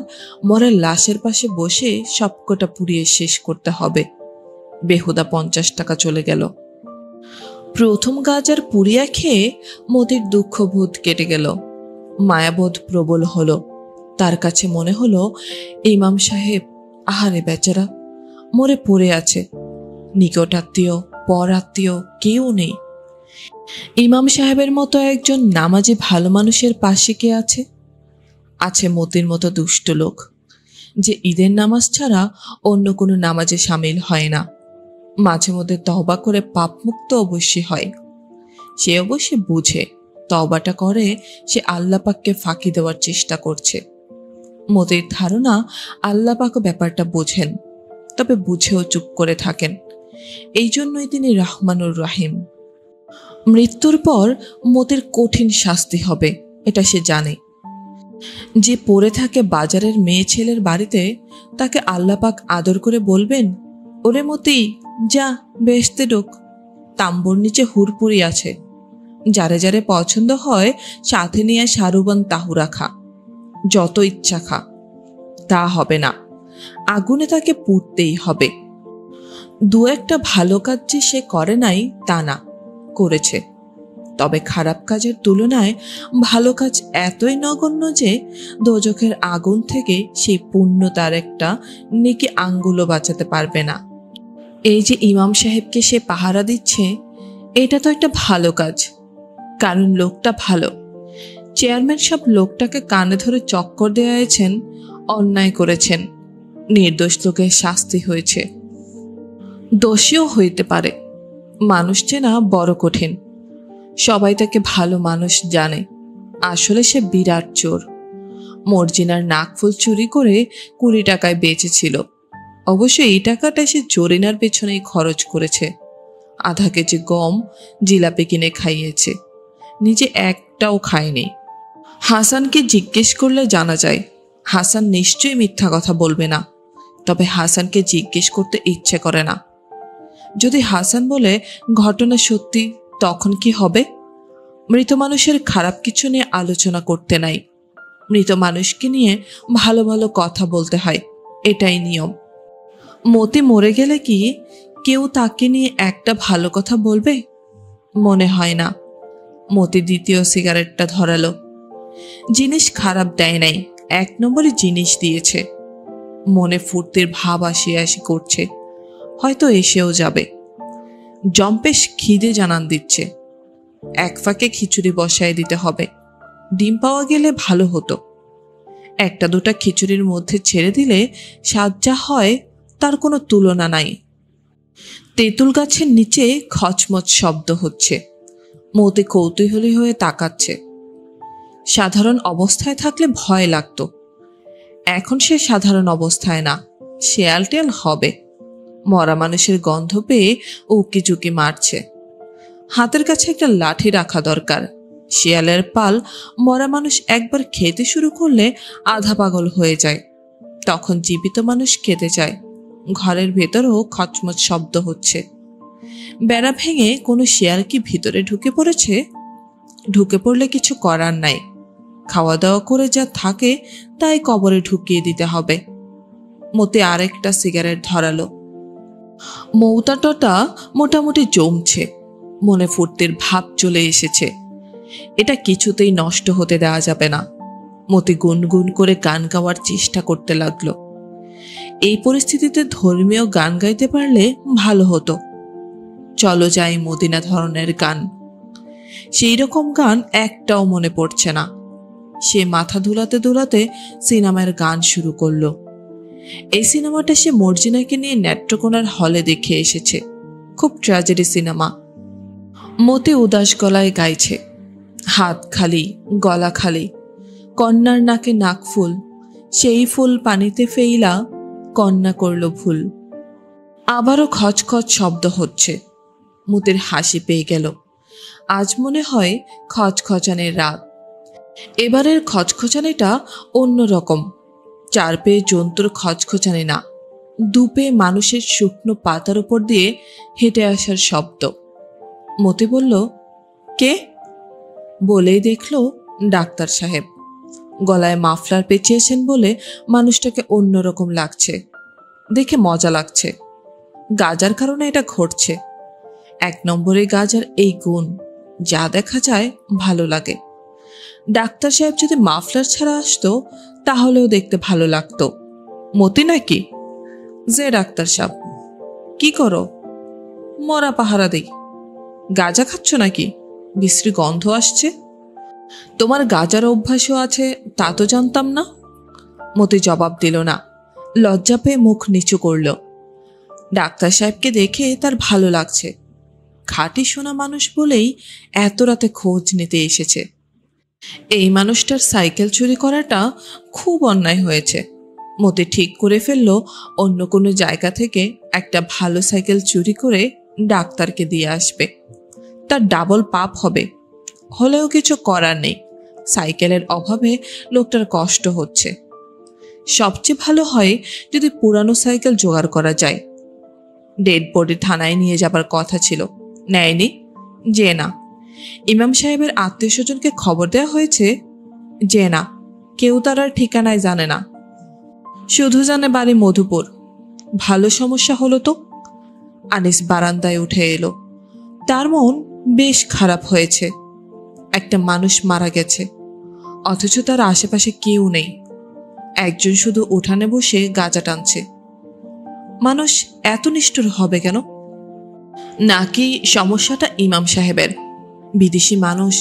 মরার লাশের পাশে বসে সবকটা পুড়িয়ে শেষ করতে হবে। বেহুদা 50 টাকা চলে গেল। প্রথম গাজার পুড়িয়া খেয়ে মতির দুঃখবোধ কেটে গেল। মায়াবোধ প্রবল হলো। তার কাছে মনে হলো, ইমাম সাহেব আহারে বেচারা মরে পড়ে আছে। নিকট আত্মীয় পর আত্মীয় কেউ নেই। ইমাম সাহেবের মতো একজন নামাজি ভালো মানুষের পাশে কে আছে? আছে মতির মতো দুষ্ট লোক, যে ঈদের নামাজ ছাড়া অন্য কোনো নামাজে সামিল হয় না। মাঝে মধ্যে তওবা করে পাপমুক্ত অবশ্যই হয়। সে অবশ্যই বুঝে তওবাটা করে সে আল্লাহ পাককে ফাঁকি দেওয়ার চেষ্টা করছে। মতির ধারণা আল্লাহ পাকও ব্যাপারটা বোঝেন, তবে বুঝেও চুপ করে থাকেন। এই জন্যই তিনি রহমানুর রাহিম। মৃত্যুর পর মতির কঠিন শাস্তি হবে, এটা সে জানে। যে পড়ে থাকে বাজারের মেয়ে ছেলের বাড়িতে, তাকে আল্লাপাক আদর করে বলবেন, ওরে মতি, যা বেহেশতে ঢোক, তাম্বুর নিচে হুড়পুরি আছে, যারে যারে পছন্দ হয় সাথে নিয়ে সারুবান তাহুরা খা, যত ইচ্ছা খা। তা হবে না, আগুনে তাকে পুড়তেই হবে। দু একটা ভালো কাজ যে সে করে নাই তা না, করেছে। তবে খারাপ কাজের তুলনায় ভালো কাজ এতই নগণ্য যে দোজখের আগুন থেকে সেই পুণ্য তার একটা নেকি আঙ্গুলও বাঁচাতে পারবে না। এই যে ইমাম সাহেবকে সে পাহারা দিচ্ছে, এটা তো একটা ভালো কাজ, কারণ লোকটা ভালো। চেয়ারম্যান সব লোকটাকে কানে ধরে চক্কর দেওয়াইছেন, অন্যায় করেছেন, নির্দোষ লোকের শাস্তি হয়েছে। দোষীও হইতে পারে, মানুষ চেনা বড় কঠিন। সবাই তাকে ভালো মানুষ জানে, আসলে সে বিরাট চোর। মর্জিনার নাকফুল চুরি করে 20 টাকায় বেচেছিল। অবশ্য এই টাকাটা সে জরিনার পেছনেই খরচ করেছে। আধা কেজি গম জিলাপি কিনে খাইয়েছে, নিজে একটাও খায়নি। হাসানকে জিজ্ঞেস করলে জানা যায় হাসান নিশ্চয়ই মিথ্যা কথা বলবে না, তবে হাসানকে জিজ্ঞেস করতে ইচ্ছে করে না। যদি হাসান বলে ঘটনা সত্যি, তখন কি হবে? মৃত মানুষের খারাপ কিছু নিয়ে আলোচনা করতে নাই, মৃত মানুষকে নিয়ে ভালো ভালো কথা বলতে হয়, এটাই নিয়ম। মতি মরে গেলে কি কেউ তাকে নিয়ে একটা ভালো কথা বলবে? মনে হয় না। মতি দ্বিতীয় সিগারেটটা ধরালো। জিনিস খারাপ দেয় নাই, 1 নম্বরে জিনিস দিয়েছে। মনে ফুর্তির ভাব আসি করছে, হয়তো এসেও যাবে। জম্পেশ খিদে জানান দিচ্ছে, এক ফাঁকে খিচুড়ি বসায় দিতে হবে। ডিম পাওয়া গেলে ভালো হতো। 1-2টা খিচুড়ির মধ্যে ছেড়ে দিলে স্বাদ যা হয় তার কোনো তুলনা নাই। তেঁতুল গাছের নিচে খচমচ শব্দ হচ্ছে। মতি কৌতূহলী হয়ে তাকাচ্ছে। সাধারণ অবস্থায় থাকলে ভয় লাগতো, এখন সে সাধারণ অবস্থায় না, শেয়াল টেয়াল হবে। মরা মানুষের গন্ধ পেয়ে উকি চুকি মারছে। হাতের কাছে একটা লাঠি রাখা দরকার। শিয়ালের পাল মরা মানুষ একবার খেতে শুরু করলে আধা পাগল হয়ে যায়, তখন জীবিত মানুষ খেতে চায়। ঘরের ভেতরও খচমচ শব্দ হচ্ছে। বেড়া ভেঙে কোনো শিয়াল কি ভিতরে ঢুকে পড়েছে? ঢুকে পড়লে কিছু করার নাই, খাওয়া দাওয়া করে যা থাকে তাই কবরে ঢুকিয়ে দিতে হবে। মতি আরেকটা সিগারেট ধরালো। মৌতাটা মোটামুটি জমছে, মনে ফুর্তির ভাব চলে এসেছে। এটা কিছুতেই নষ্ট হতে দেওয়া যাবে না। মতি গুনগুন করে গান গাওয়ার চেষ্টা করতে লাগলো। এই পরিস্থিতিতে ধর্মীয় গান গাইতে পারলে ভালো হতো। চলো যাই মদিনা ধরনের গান। সেই রকম গান একটাও মনে পড়ছে না। সে মাথা ধুলাতে ধুলাতে সিনেমার গান শুরু করলো। এই সিনেমাটা সে মর্জিনাকে নিয়ে নেত্রকোনার হলে দেখে এসেছে। খুব ট্র্যাজেডি সিনেমা। মতি উদাস গলায় গাইছে, হাত খালি, গলা খালি। কন্যার নাকে নাকফুল, সেই ফুল পানিতে ফেইলা কন্যা করল ভুল। আবারও খচখচ শব্দ হচ্ছে। মতির হাসি পেয়ে গেল। আজ মনে হয় খচখচানের রাত। এবারের খচখচানিটা অন্যরকম। 4 পেয়ে জন্তুর খচখচানি না, 2 পেয়ে মানুষের শুকনো পাতার উপর দিয়ে হেঁটে আসার শব্দ। মতি বলল, কে? বলেই দেখল ডাক্তার সাহেব। গলায় মাফলার পেঁচিয়েছেন বলে মানুষটাকে অন্যরকম লাগছে, দেখে মজা লাগছে। গাজার কারণে এটা ঘটছে। 1 নম্বরে গাজার এই গুণ, যা দেখা যায় ভালো লাগে। ডাক্তার সাহেব যদি মাফলার ছাড়া আসতো তাহলেও দেখতে ভালো লাগতো। মতি নাকি? যে ডাক্তার সাহেব। কি করো? মরা পাহারা দেই। গাজা খাচ্ছ নাকি? বিশ্রী গন্ধ আসছে। তোমার গাজার অভ্যাসও আছে তা তো জানতাম না। মতি জবাব দিল না, লজ্জা পেয়ে মুখ নিচু করল। ডাক্তার সাহেবকে দেখে তার ভালো লাগছে। খাঁটি সোনা মানুষ বলেই এত রাতে খোঁজ নিতে এসেছে। এই মানুষটার সাইকেল চুরি করাটা খুব অন্যায় হয়েছে। মতি ঠিক করে ফেলল অন্য কোনো জায়গা থেকে একটা ভালো সাইকেল চুরি করে ডাক্তারকে দিয়ে আসবে। তার ডাবল পাপ হবে, হলেও কিছু করার নেই। সাইকেলের অভাবে লোকটার কষ্ট হচ্ছে। সবচেয়ে ভালো হয় যদি পুরানো সাইকেল জোগাড় করা যায়। ডেড বডি থানায় নিয়ে যাবার কথা ছিল, নেয়নি। যে না। ইমাম সাহেবের আত্মীয় স্বজনকে খবর দেওয়া হয়েছে, যে না, কেউ তার আর ঠিকানায় জানে না, শুধু জানে বাড়ি মধুপুর। ভালো সমস্যা হলো তো। আনিস বারান্দায় উঠে এলো। তার মন বেশ খারাপ হয়েছে। একটা মানুষ মারা গেছে, অথচ তার আশেপাশে কেউ নেই। একজন শুধু উঠানে বসে গাঁজা টানছে। মানুষ এত নিষ্ঠুর হবে কেন? নাকি সমস্যাটা ইমাম সাহেবের? বিদেশি মানুষ,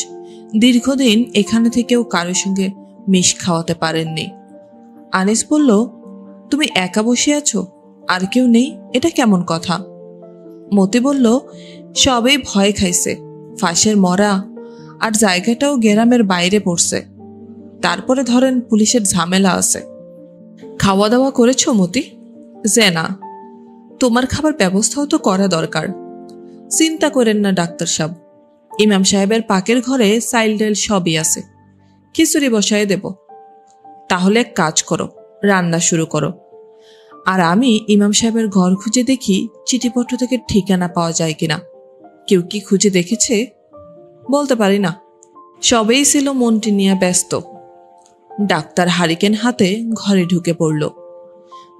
দীর্ঘদিন এখানে থেকেও কারোর সঙ্গে মিশ খাওয়াতে পারেননি। আনিস বলল, তুমি একা বসে আছো, আর কেউ নেই? এটা কেমন কথা? মতি বলল, সবেই ভয় খাইছে, ফাঁসের মরা, আর জায়গাটাও গ্রামের বাইরে পড়ছে। তারপরে ধরেন পুলিশের ঝামেলা আছে। খাওয়া দাওয়া করেছো মতি? যে না। তোমার খাবার ব্যবস্থাও তো করা দরকার। চিন্তা করেন না ডাক্তার সাহেব, ইমাম সাহেবের পাকের ঘরে চাইল ডাইল সবই আছে, খিচুড়ি বসায় দেব। তাহলে এক কাজ করো, রান্না শুরু করো। আর আমি ইমাম সাহেবের ঘর খুঁজে দেখি চিঠিপত্র থেকে ঠিকানা পাওয়া যায় কিনা। কেউ কি খুঁজে দেখেছে? বলতে পারি না, সবেই ছিল মনটি নিয়ে ব্যস্ত। ডাক্তার হারিকেন হাতে ঘরে ঢুকে পড়ল।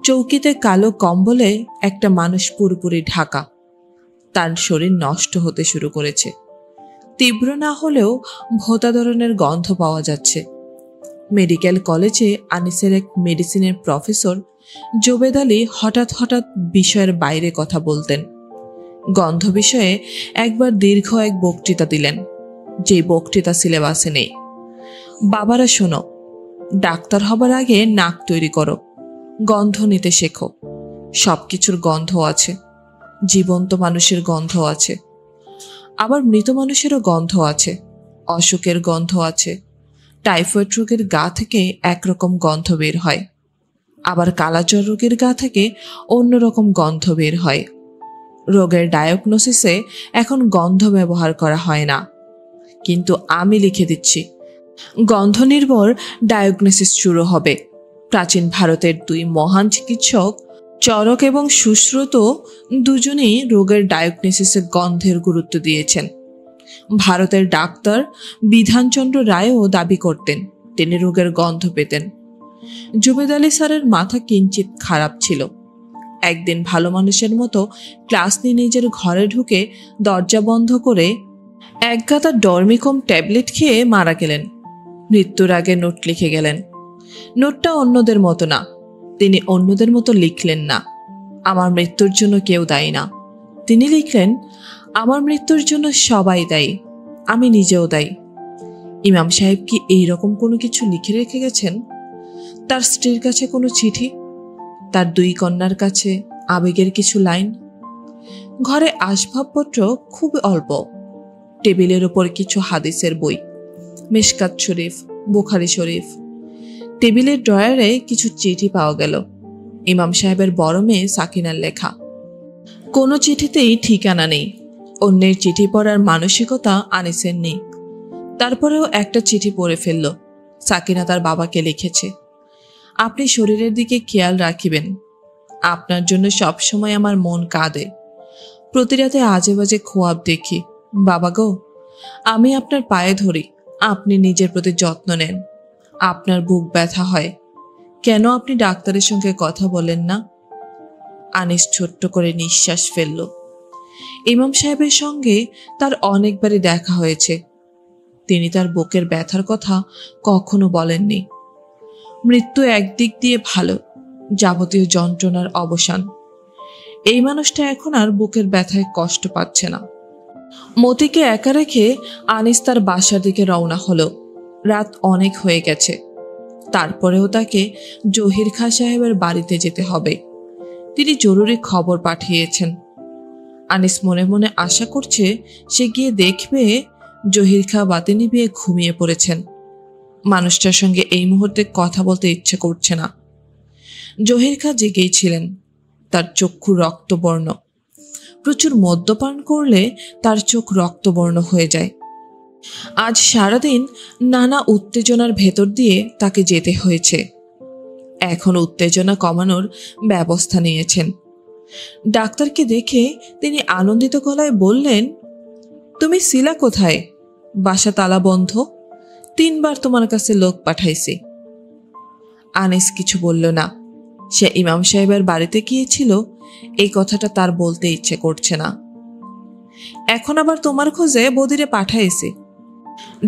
চৌকিতে কালো কম্বলে একটা মানুষ পুরোপুরি ঢাকা। তার শরীর নষ্ট হতে শুরু করেছে। তীব্র না হলেও ভোঁতা ধরনের গন্ধ পাওয়া যাচ্ছে। মেডিকেল কলেজে আনিসের এক মেডিসিনের প্রফেসর জোবেদ আলী হঠাৎ হঠাৎ বিষয়ের বাইরে কথা বলতেন। গন্ধ বিষয়ে একবার দীর্ঘ এক বক্তৃতা দিলেন, যে বক্তৃতা সিলেবাসে নেই। বাবারা শোনো, ডাক্তার হবার আগে নাক তৈরি করো, গন্ধ নিতে শেখো। সবকিছুর গন্ধ আছে, জীবন্ত মানুষের গন্ধ আছে, আবার মৃত মানুষেরও গন্ধ আছে, অসুখের গন্ধ আছে। টাইফয়েড রোগের গা থেকে একরকম গন্ধ বের হয়, আবার কালাজ্বর রোগের গা থেকে অন্যরকম গন্ধ বের হয়। রোগের ডায়াগনোসিসে এখন গন্ধ ব্যবহার করা হয় না, কিন্তু আমি লিখে দিচ্ছি, গন্ধ নির্ভর ডায়াগনোসিস শুরু হবে। প্রাচীন ভারতের দুই মহান চিকিৎসক চরক এবং সুশ্রুত দুজনেই রোগের ডায়াগনোসিসে গন্ধের গুরুত্ব দিয়েছেন। ভারতের ডাক্তার বিধানচন্দ্র রায়ও দাবি করতেন তিনি রোগের গন্ধ পেতেন। জুবেদ আলী স্যারের মাথা কিঞ্চিত খারাপ ছিল। একদিন ভালো মানুষের মতো ক্লাস নিয়ে নিজের ঘরে ঢুকে দরজা বন্ধ করে এক গাদা ডরমিকম ট্যাবলেট খেয়ে মারা গেলেন। মৃত্যুর আগে নোট লিখে গেলেন। নোটটা অন্যদের মতো না, তিনি অন্যদের মতো লিখলেন না, আমার মৃত্যুর জন্য কেউ দায়ী না। তিনি লিখলেন, আমার মৃত্যুর জন্য সবাই দায়ী, আমি নিজেও দায়ী। ইমাম সাহেব কি এইরকম কোনো কিছু লিখে রেখে গেছেন? তার স্ত্রীর কাছে কোনো চিঠি, তার দুই কন্যার কাছে আবেগের কিছু লাইন। ঘরে আসবাবপত্র খুব অল্প। টেবিলের ওপর কিছু হাদিসের বই, মিশকাত শরীফ, বুখারী শরীফ। টেবিলের ড্রয়ারে কিছু চিঠি পাওয়া গেল, ইমাম সাহেবের বড় মেয়ে সাকিনার লেখা। কোনো চিঠিতেই ঠিকানা নেই, অন্যের চিঠি পড়ার মানসিকতা আনিসের নেই। তারপরেও একটা চিঠি পড়ে ফেলল। সাকিনা তার বাবাকে লিখেছে, আপনি শরীরের দিকে খেয়াল রাখিবেন, আপনার জন্য সবসময় আমার মন কাঁদে, প্রতি রাতে আজে বাজে খোয়াব দেখি। বাবা গো, আমি আপনার পায়ে ধরি, আপনি নিজের প্রতি যত্ন নেন। আপনার বুক ব্যথা হয়, কেন আপনি ডাক্তারের সঙ্গে কথা বলেন না? আনিস ছোট্ট করে নিঃশ্বাস ফেলল। ইমাম সাহেবের সঙ্গে তার অনেকবারই দেখা হয়েছে, তিনি তার বুকের ব্যথার কথা কখনো বলেননি। মৃত্যু একদিক দিয়ে ভালো, যাবতীয় যন্ত্রণার অবসান। এই মানুষটা এখন আর বুকের ব্যথায় কষ্ট পাচ্ছে না। মতিকে একা রেখে আনিস তার বাসার দিকে রওনা হলো। রাত অনেক হয়ে গেছে, তারপরেও তাকে জহির খাঁ সাহেবের বাড়িতে যেতে হবে। তিনি জরুরি খবর পাঠিয়েছেন। আনিস মনে মনে আশা করছে সে গিয়ে দেখবে জহির খাঁ বাতি নিভিয়ে ঘুমিয়ে পড়েছেন। মানুষটার সঙ্গে এই মুহূর্তে কথা বলতে ইচ্ছে করছে না। জহির খাঁ জেগেই ছিলেন, তার চক্ষু রক্তবর্ণ। প্রচুর মদ্যপান করলে তার চোখ রক্তবর্ণ হয়ে যায়। আজ সারাদিন নানা উত্তেজনার ভেতর দিয়ে তাকে যেতে হয়েছে। এখন উত্তেজনা কমানোর ব্যবস্থা নিয়েছেন। ডাক্তারকে দেখে তিনি আনন্দিত গলায় বললেন, তুমি ছিলা কোথায়? বাসা তালা বন্ধ, 3 বার তোমার কাছে লোক পাঠাইছি। আনিস কিছু বলল না। সে ইমাম সাহেবের বাড়িতে গিয়েছিল, এই কথাটা তার বলতে ইচ্ছে করছে না। এখন আবার তোমার খোঁজে বদিরে পাঠাইছি।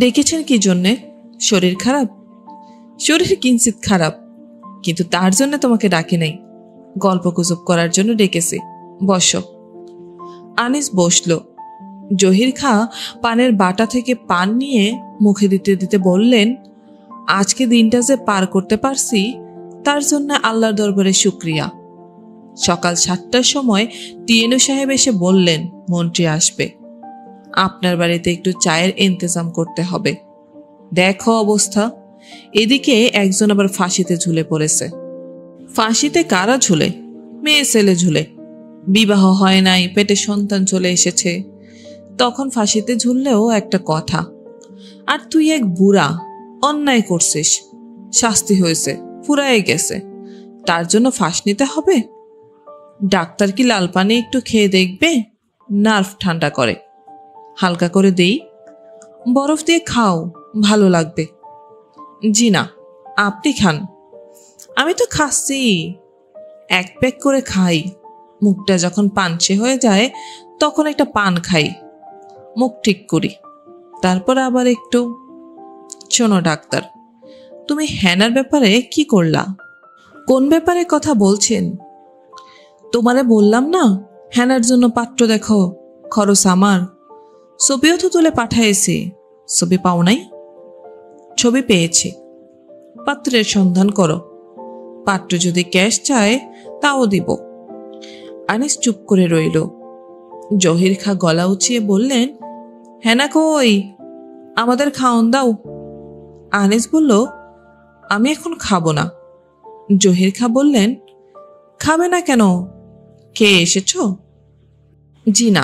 ডেকেছেন কি জন্যে? শরীর খারাপ? শরীর কিঞ্চিত খারাপ, কিন্তু তার জন্য তোমাকে ডাকি নাই, গল্প গুজব করার জন্য ডেকেছি। বসো। আনিস বসল। জহির খাঁ পানের বাটা থেকে পান নিয়ে মুখে দিতে দিতে বললেন, আজকে দিনটা যে পার করতে পারছি তার জন্য আল্লাহর দরবারে শুক্রিয়া। সকাল 7টার সময় টিএনও সাহেব এসে বললেন মন্ত্রী আসবে, আপনার বাড়িতে একটু চায়ের ইন্তজাম করতে হবে। দেখো অবস্থা, এদিকে একজন আবার ফাঁসিতে ঝুলে পড়েছে। ফাঁসিতে কারা ঝুলে? মেয়ে ছেলে ঝুলে। বিবাহ হয় নাই, পেটে সন্তান চলে এসেছে, তখন ফাঁসিতে ঝুললেও একটা কথা। আর তুই এক বুড়া, অন্যায় করছিস, শাস্তি হয়েছে, ফুরায়ে গেছে, তার জন্য ফাঁস নিতে হবে? ডাক্তার কি লাল পানি একটু খেয়ে দেখবে? নার্ভ ঠান্ডা করে। হালকা করে দেই? বরফ দিয়ে খাও, ভালো লাগবে। জি না, আপনি খান। আমি তো খাচ্ছি, 1 প্যাক করে খাই। মুখটা যখন পানচে হয়ে যায় তখন একটা পান খাই, মুখ ঠিক করি, তারপর আবার একটু। শোনো ডাক্তার, তুমি হেনার ব্যাপারে কি করলা? কোন ব্যাপারে কথা বলছেন? তোমারে বললাম না হেনার জন্য পাত্র দেখো, খরচ আমার। ছবিও তো তুলে পাঠাইছি, ছবি পাও নাই? ছবি পেয়েছি। পাত্রের সন্ধান করো, পাত্র যদি ক্যাশ চায় তাও দিব। আনিস চুপ করে রইল। জহির খাঁ গলা উঁচিয়ে বললেন, হেনা কই? আমাদের খাওন দাও। আনিস বলল, আমি এখন খাবো না। জহির খাঁ বললেন, খাবে না কেন? খেয়ে এসেছ? জি না,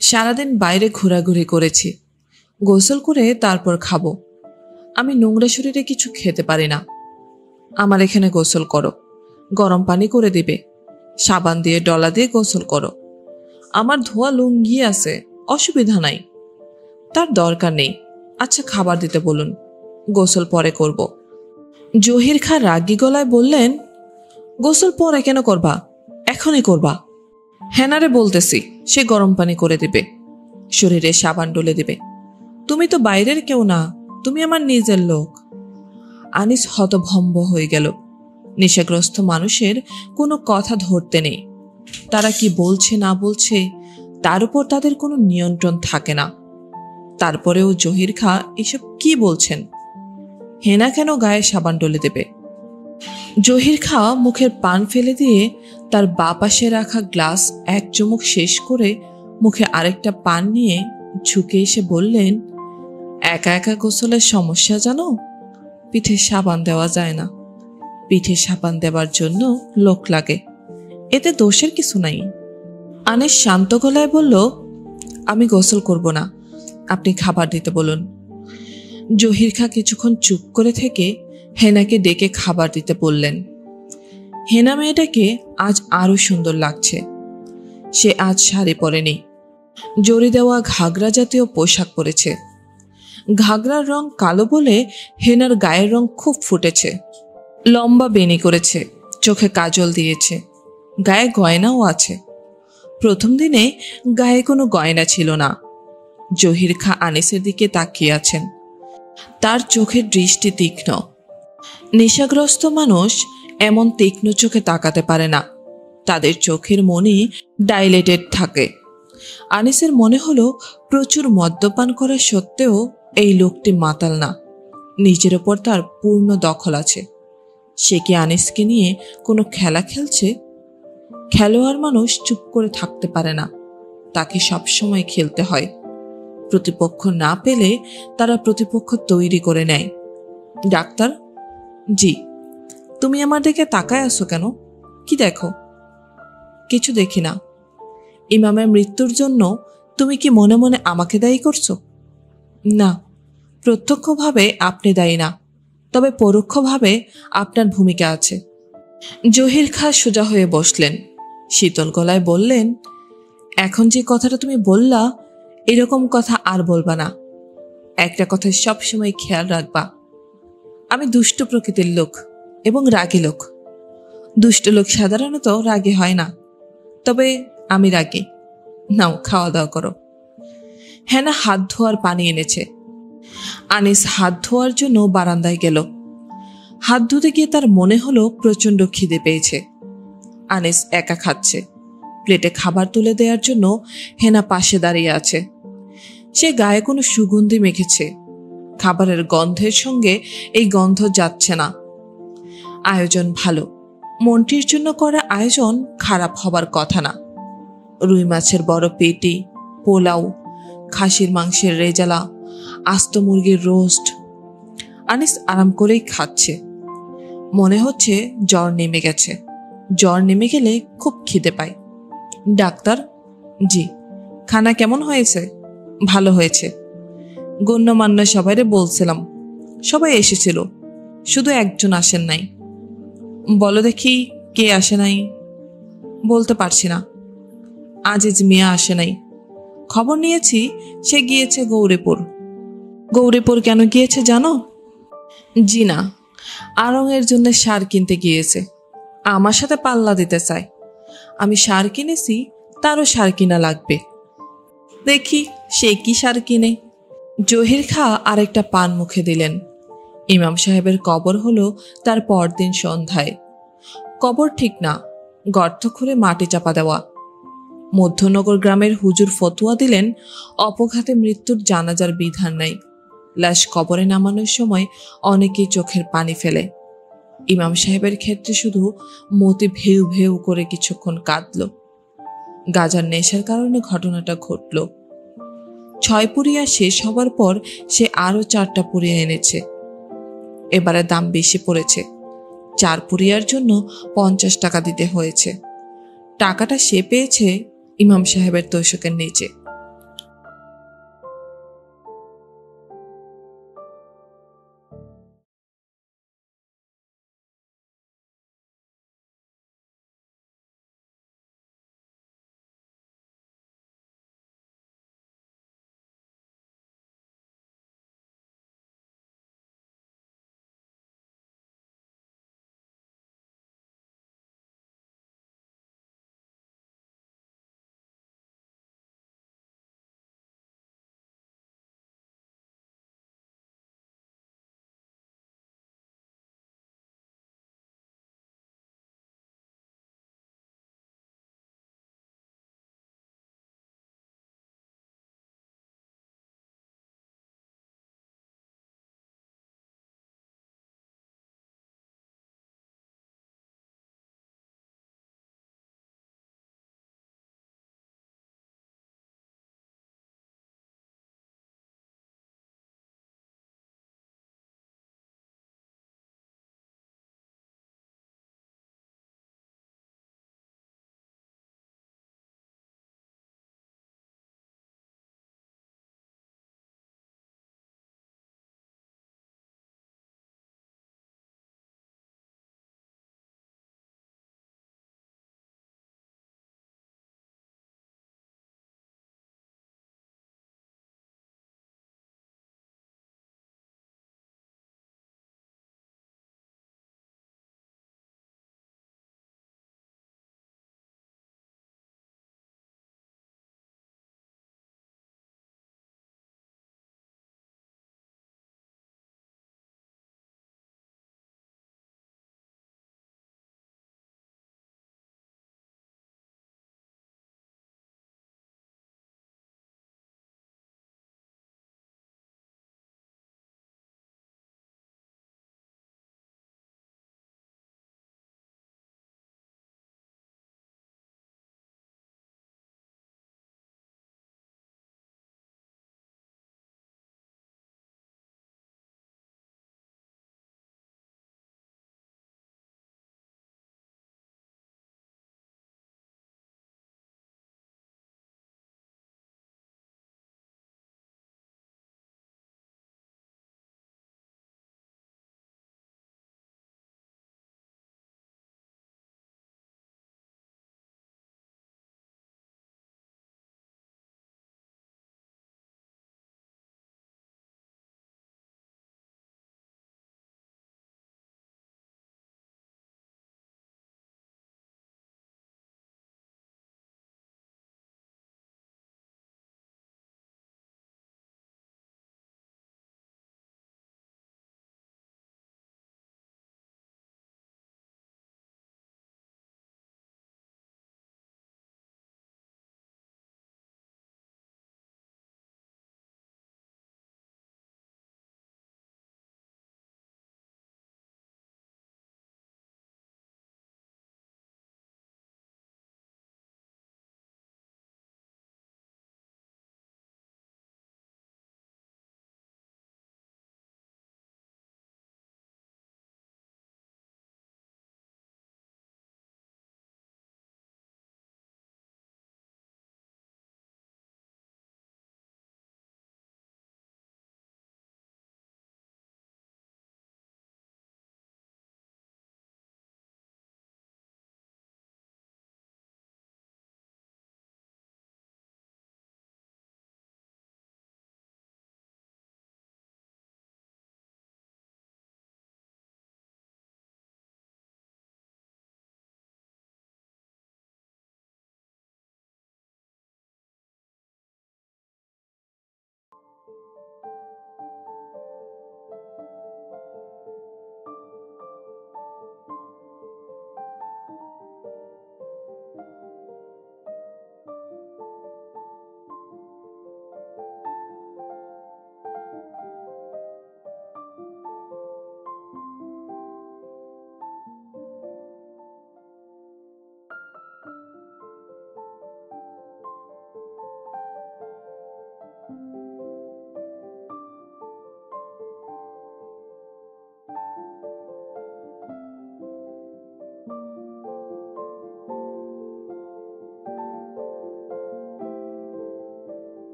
সারাদিন বাইরে ঘোরাঘুরি করেছি, গোসল করে তারপর খাবো। আমি নোংরা শরীরে কিছু খেতে পারি না। আমার এখানে গোসল করো, গরম পানি করে দিবে, সাবান দিয়ে ডলা দিয়ে গোসল করো। আমার ধোয়া লুঙ্গি আছে, অসুবিধা নাই। তার দরকার নেই। আচ্ছা খাবার দিতে বলুন, গোসল পরে করব। জহির খাঁ রাগী গলায় বললেন, গোসল পরে কেন করবা? এখনই করবা। হেনারে বলতেছি, সে গরম পানি করে দিবে, শরীরে সাবান ডলে দিবে। তুমি তো বাইরের কেউ না, তুমি আমার নিজের লোক। আনিস হতভম্ব হয়ে গেল। নেশাগ্রস্ত মানুষের কোনো কথা ধরতে নেই। তারা কি বলছে না বলছে তার উপর তাদের কোনো নিয়ন্ত্রণ থাকে না। তারপরেও জহির খাঁ এসব কি বলছেন? হেনা কেন গায়ে সাবান ডলে দেবে? জহির খাঁ মুখের পান ফেলে দিয়ে তার বাঁ পাশে রাখা গ্লাস এক চুমুক শেষ করে মুখে আরেকটা পান নিয়ে ঝুঁকে এসে বললেন, একা একা গোসলের সমস্যা জানো? পিঠে সাবান দেওয়া যায় না, পিঠে সাবান দেওয়ার জন্য লোক লাগে, এতে দোষের কিছু নাই। আনিস শান্ত গলায় বলল, আমি গোসল করব না, আপনি খাবার দিতে বলুন। জহির খাঁ কিছুক্ষণ চুপ করে থেকে হেনাকে ডেকে খাবার দিতে বললেন। হেনা মেয়েটাকে আজ আরো সুন্দর লাগছে। সে আজ শাড়ি পরেনি, জড়ি দেওয়া ঘাগরা জাতীয় পোশাক পরেছে। ঘাগরার রং কালো বলে হেনার গায়ের রং খুব ফুটেছে। লম্বা বেনি করেছে, চোখে কাজল দিয়েছে, গায়ে গয়নাও আছে। প্রথম দিনে গায়ে কোনো গয়না ছিল না। জহির খাঁ আনিসের দিকে তাকিয়ে আছেন। তার চোখের দৃষ্টি তীক্ষ্ণ। নেশাগ্রস্ত মানুষ এমন তীক্ষ্ণ চোখে তাকাতে পারে না, তাদের চোখের মনি ডাইলেটেড থাকে। আনিসের মনে হলো প্রচুর মদ্যপান করা সত্ত্বেও এই লোকটি মাতাল না, নিজের ওপর তার পূর্ণ দখল আছে। সে কি আনিসকে নিয়ে কোনো খেলা খেলছে? খেলোয়াড় মানুষ চুপ করে থাকতে পারে না, তাকে সবসময় খেলতে হয়। প্রতিপক্ষ না পেলে তারা প্রতিপক্ষ তৈরি করে নেয়। ডাক্তার? জি। তুমি আমার দিকে তাকায় আছো কেন? কি দেখো? কিছু দেখি না। ইমামের মৃত্যুর জন্য তুমি কি মনে মনে আমাকে দায়ী করছো? না, প্রত্যক্ষভাবে আপনি দায়ী না, তবে পরোক্ষভাবে আপনার ভূমিকা আছে। জহির খাঁ সোজা হয়ে বসলেন, শীতল গলায় বললেন, এখন যে কথাটা তুমি বললা, এরকম কথা আর বলবা না। একটা কথা সবসময় খেয়াল রাখবা, আমি দুষ্ট প্রকৃতির লোক এবং রাগী লোক। দুষ্ট লোক সাধারণত রাগী হয় না, তবে আমি রাগী। নাও, খাওয়া দাওয়া করো। হেনা হাত ধোয়ার পানি এনেছে। আনিস হাত ধোয়ার জন্য বারান্দায় গেল। হাত ধুতে গিয়ে তার মনে হলো প্রচণ্ড খিদে পেয়েছে। আনিস একা খাচ্ছে। প্লেটে খাবার তুলে দেওয়ার জন্য হেনা পাশে দাঁড়িয়ে আছে। সে গায়ে কোনো সুগন্ধি মেখেছে। খাবারের গন্ধের সঙ্গে এই গন্ধ যাচ্ছে না। আয়োজন ভালো, মন্টির জন্য করা আয়োজন খারাপ হবার কথা না। রুই মাছের বড় পেটি, পোলাও, খাসির মাংসের রেজালা, আস্ত মুরগির রোস্ট। আনিস আরাম করেই খাচ্ছে। মনে হচ্ছে জ্বর নেমে গেছে। জ্বর নেমে গেলে খুব খিদে পায়। ডাক্তার? জি। খানা কেমন হয়েছে? ভালো হয়েছে। গণ্যমান্য সবাইরে বলছিলাম, সবাই এসেছিল, শুধু একজন আসেন নাই। বলো দেখি, কে আসে নাই? বলতে পারছি না। আজিজ মিয়া আসে নাই। খবর নিয়েছি সে গিয়েছে গৌরীপুর। গৌরীপুর কেন গিয়েছে জানো? জি না, আড়ং-এর জন্য সার কিনতে গিয়েছে। আমার সাথে পাল্লা দিতে চায়। আমি সার কিনেছি, তারও সার কিনা লাগবে। দেখি সে কি সার কিনে। জহির খাঁ আরেকটা পান মুখে দিলেন। ইমাম সাহেবের কবর হলো তার পরদিন সন্ধ্যায়। কবর ঠিক না, গর্ত খুঁড়ে মাটি চাপা দেওয়া। মধ্যনগর গ্রামের হুজুর ফতুয়া দিলেন, অপঘাতে মৃত্যুর জানাজার বিধান নাই। লাশ কবরে নামানোর সময় অনেকেই চোখের পানি ফেলে। ইমাম সাহেবের ক্ষেত্রে শুধু মতি ভেউ ভেউ করে কিছুক্ষণ কাঁদল। গাজার নেশার কারণে ঘটনাটা ঘটল। 6 পুরিয়া শেষ হবার পর সে আরো 4টা পুরিয়া এনেছে। এবারে দাম বেশি পড়েছে। 4 পুরিয়ার জন্য 50 টাকা দিতে হয়েছে। টাকাটা সে পেয়েছে ইমাম সাহেবের তোশকের নিচে।